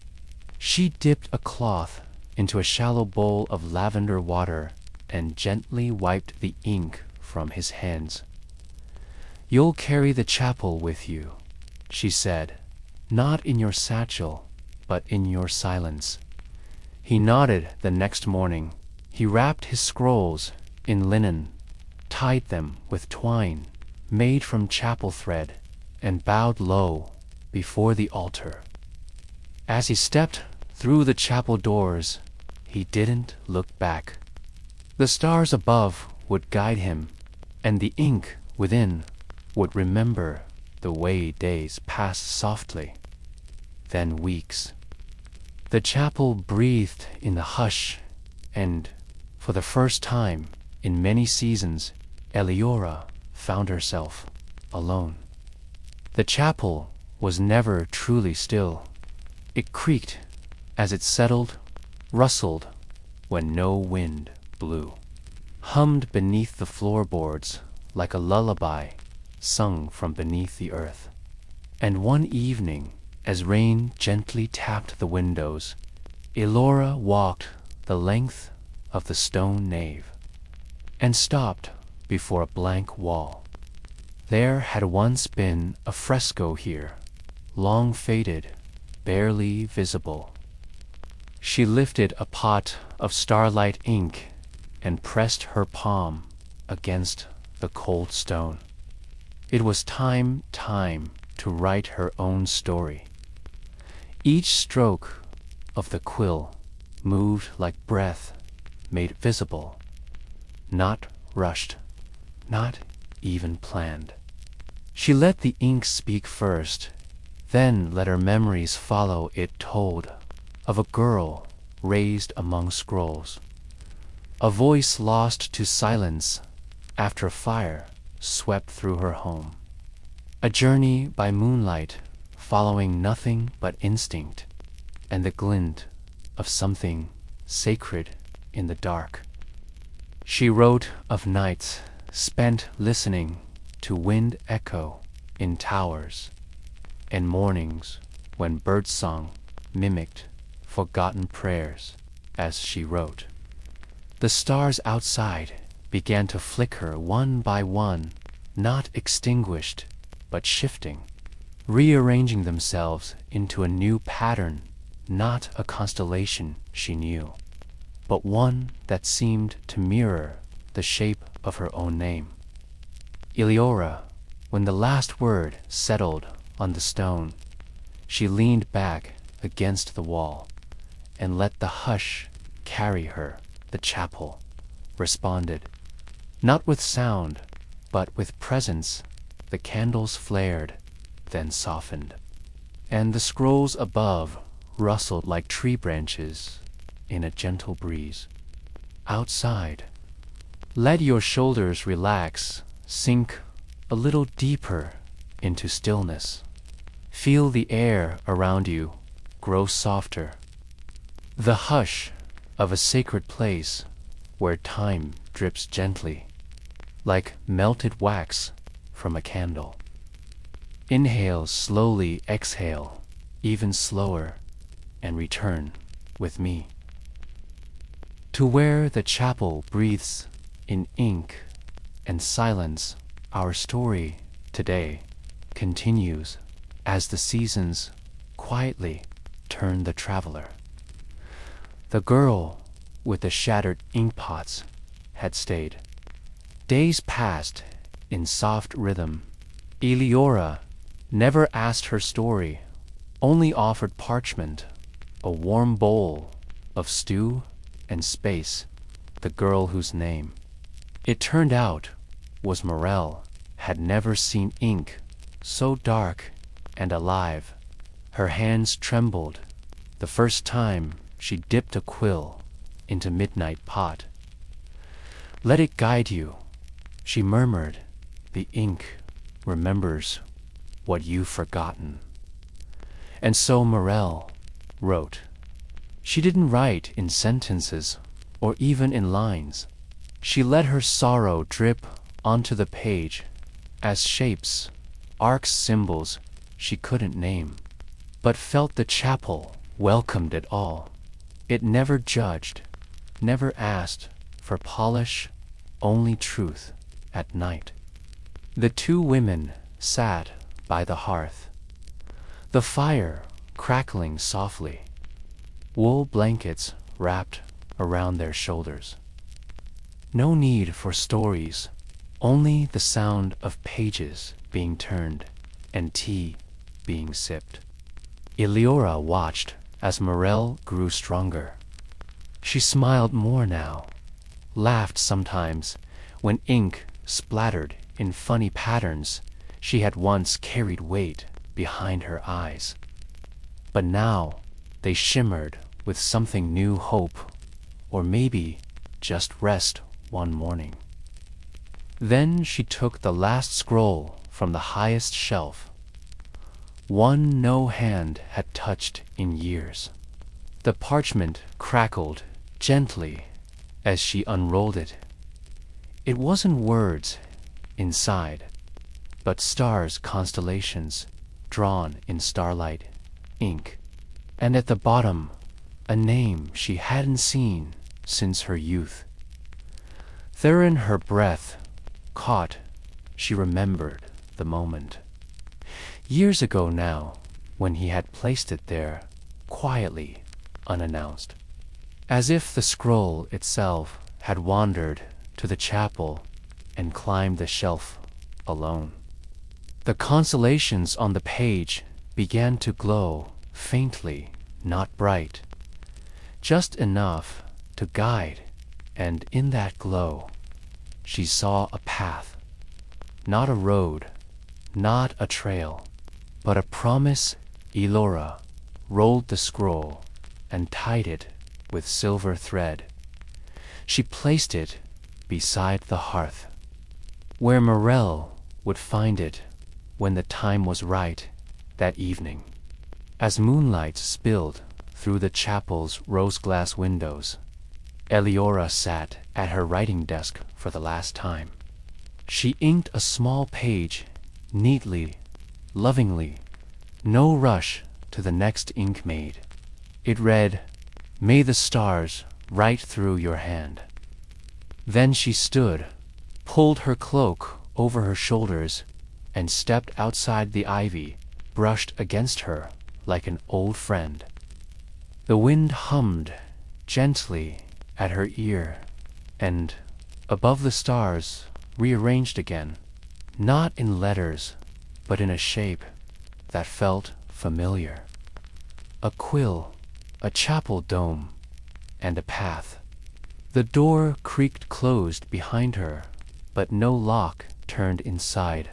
A: she dipped a cloth into a shallow bowl of lavender water and gently wiped the ink from his hands. "You'll carry the chapel with you," she said, "not in your satchel, but in your silence." He nodded. The next morning, he wrapped his scrolls in linen, tied them with twine made from chapel thread, and bowed low before the altar. As he stepped through the chapel doors, he didn't look back. The stars above would guide him, and the ink within would remember the way days passed softly, then weeks. The chapel breathed in the hush, and for the first time in many seasons, Eliora found herself alone. The chapel was never truly still. It creaked as it settled, rustled when no wind blew, hummed beneath the floorboards like a lullaby sung from beneath the earth. And one evening, as rain gently tapped the windows, Elora walked the length of the stone nave and stopped before a blank wall. There had once been a fresco here, long faded, barely visible. She lifted a pot of starlight ink and pressed her palm against the cold stone. It was time to write her own story. Each stroke of the quill moved like breath made visible, not rushed, not even planned. She let the ink speak first, then let her memories follow. It told of a girl raised among scrolls, a voice lost to silence after fire swept through her home, a journey by moonlight following nothing but instinct and the glint of something sacred in the dark. She wrote of nights spent listening to wind echo in towers, and mornings when birdsong mimicked forgotten prayers as she wrote. The stars outside began to flicker one by one, not extinguished, but shifting, rearranging themselves into a new pattern, not a constellation she knew, but one that seemed to mirror the shape of her own name. Eliora, when the last word settled on the stone, she leaned back against the wall and let the hush carry her. The chapel responded, not with sound, but with presence. The candles flared, then softened, and the scrolls above rustled like tree branches in a gentle breeze. Outside, let your shoulders relax, sink a little deeper into stillness. Feel the air around you grow softer. The hush of a sacred place where time drips gently, like melted wax from a candle. Inhale slowly, exhale even slower, and return with me to where the chapel breathes in ink and silence. Our story today continues as the seasons quietly turn the traveler. The girl with the shattered inkpots had stayed. Days passed in soft rhythm. Eliora never asked her story, only offered parchment, a warm bowl of stew and space, the girl whose name, it turned out, was Morel, had never seen ink so dark and alive. Her hands trembled the first time she dipped a quill into midnight pot. Let it guide you, she murmured. The ink remembers what you've forgotten. And so Morel wrote. She didn't write in sentences or even in lines. She let her sorrow drip onto the page as shapes, arcs, symbols she couldn't name, but felt the chapel welcomed it all. It never judged, never asked for polish, only truth at night. The two women sat by the hearth, the fire crackling softly, wool blankets wrapped around their shoulders. No need for stories, only the sound of pages being turned and tea being sipped. Eliora watched as Morel grew stronger. She smiled more now, laughed sometimes when ink splattered in funny patterns she had once carried weight behind her eyes. But now they shimmered with something new, hope, or maybe just rest one morning. Then she took the last scroll from the highest shelf, one no hand had touched in years. The parchment crackled gently as she unrolled it. It wasn't words inside, but stars, constellations, drawn in starlight ink. And at the bottom, a name she hadn't seen since her youth. Therein her breath caught, she remembered the moment. Years ago now, when he had placed it there, quietly, unannounced. As if the scroll itself had wandered to the chapel and climbed the shelf alone. The constellations on the page began to glow faintly, not bright, just enough to guide, and in that glow she saw a path, not a road, not a trail, but a promise. Elora rolled the scroll and tied it with silver thread. She placed it beside the hearth, where Morel would find it when the time was right that evening. As moonlight spilled through the chapel's rose-glass windows, Eleora sat at her writing desk for the last time. She inked a small page, neatly, lovingly, no rush to the next Inkmaid. It read, "May the stars write through your hand." Then she stood, pulled her cloak over her shoulders, and stepped outside. The ivy brushed against her like an old friend. The wind hummed gently at her ear, and above the stars rearranged again, not in letters, but in a shape that felt familiar. A quill, a chapel dome, and a path. The door creaked closed behind her, but no lock turned inside.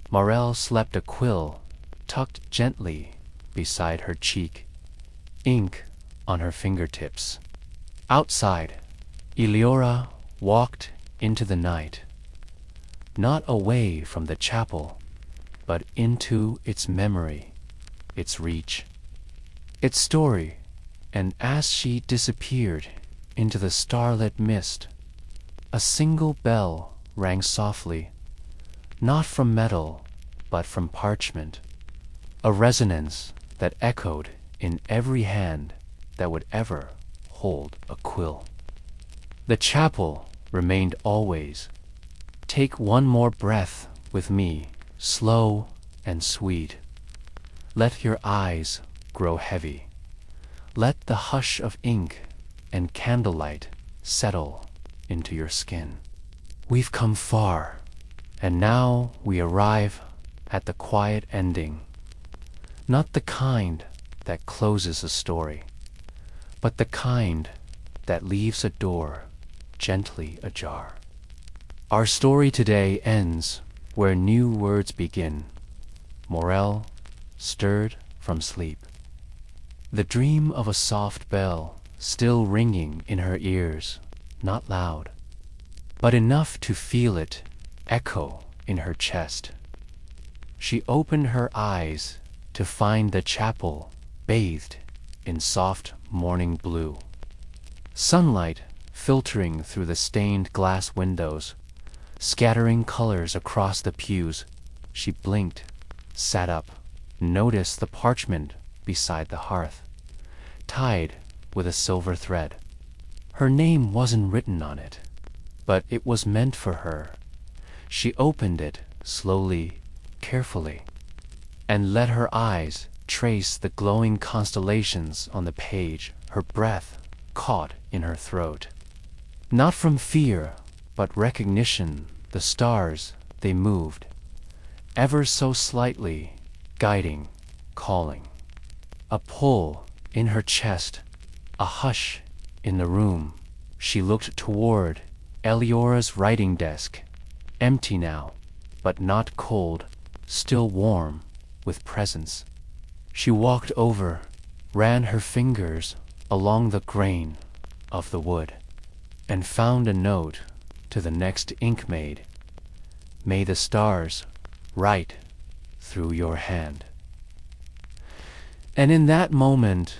A: Morel slept, a quill tucked gently beside her cheek, ink on her fingertips. Outside, Eleora walked into the night, not away from the chapel, but into its memory, its reach, its story. And as she disappeared into the starlit mist, a single bell rang softly, not from metal, but from parchment, a resonance that echoed in every hand that would ever hold a quill. The chapel remained always. Take one more breath with me, slow and sweet. Let your eyes grow heavy. Let the hush of ink and candlelight settle into your skin. We've come far, and now we arrive at the quiet ending. Not the kind that closes a story, but the kind that leaves a door gently ajar. Our story today ends where new words begin. Morel stirred from sleep. The dream of a soft bell still ringing in her ears, not loud, but enough to feel it echo in her chest. She opened her eyes to find the chapel bathed in soft morning blue. Sunlight filtering through the stained glass windows, scattering colors across the pews. She blinked, sat up, noticed the parchment beside the hearth, tied with a silver thread. Her name wasn't written on it, but it was meant for her. She opened it slowly, carefully, and let her eyes trace the glowing constellations on the page. Her breath caught in her throat. Not from fear, but recognition. The stars, they moved, ever so slightly, guiding, calling. A pull in her chest, a hush in the room, she looked toward Eliora's writing desk, empty now, but not cold, still warm with presence. She walked over, ran her fingers along the grain of the wood, and found a note to the next Inkmaid. May the stars write through your hand. And in that moment,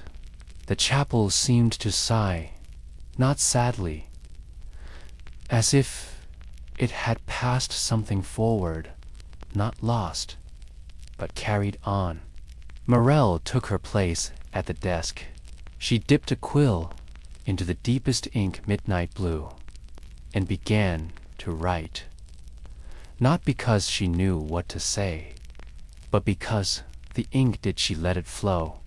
A: the chapel seemed to sigh, not sadly, as if it had passed something forward, not lost, but carried on. Morel took her place at the desk. She dipped a quill into the deepest ink midnight blue, and began to write. Not because she knew what to say, but because the ink did she let it flow,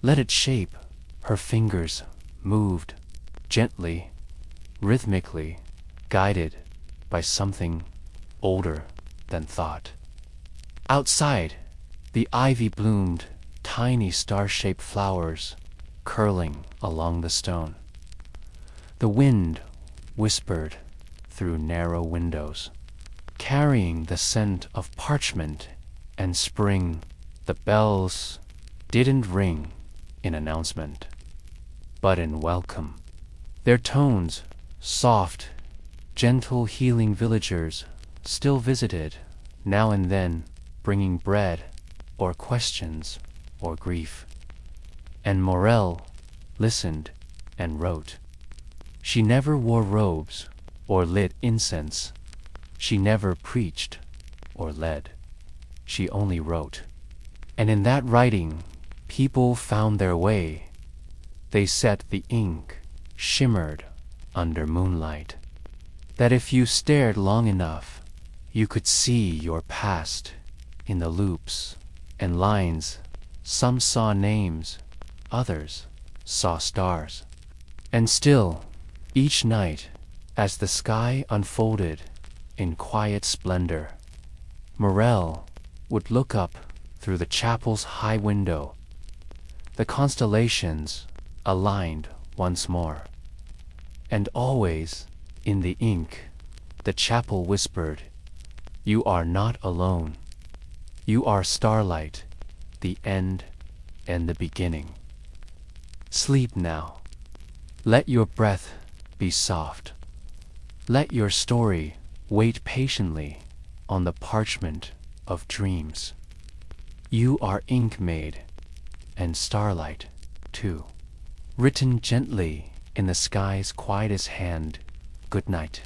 A: let it shape. Her fingers moved gently, rhythmically, guided by something older than thought. Outside, the ivy bloomed, tiny star-shaped flowers curling along the stone. The wind whispered through narrow windows, carrying the scent of parchment and spring. The bells didn't ring in announcement, but in welcome. Their tones, soft, gentle, healing villagers still visited, now and then bringing bread or questions or grief. And Morel listened and wrote. She never wore robes or lit incense. She never preached or led. She only wrote. And in that writing, people found their way. They said the ink shimmered under moonlight, that if you stared long enough, you could see your past in the loops and lines. Some saw names, others saw stars. And still, each night, as the sky unfolded in quiet splendor, Morel would look up through the chapel's high window. The constellations aligned once more, and always in the ink, the chapel whispered, "You are not alone. You are starlight, the end and the beginning. Sleep now. Let your breath be soft. Let your story wait patiently on the parchment of dreams. You are Inkmaid and starlight, too, written gently in the sky's quietest hand. Good night."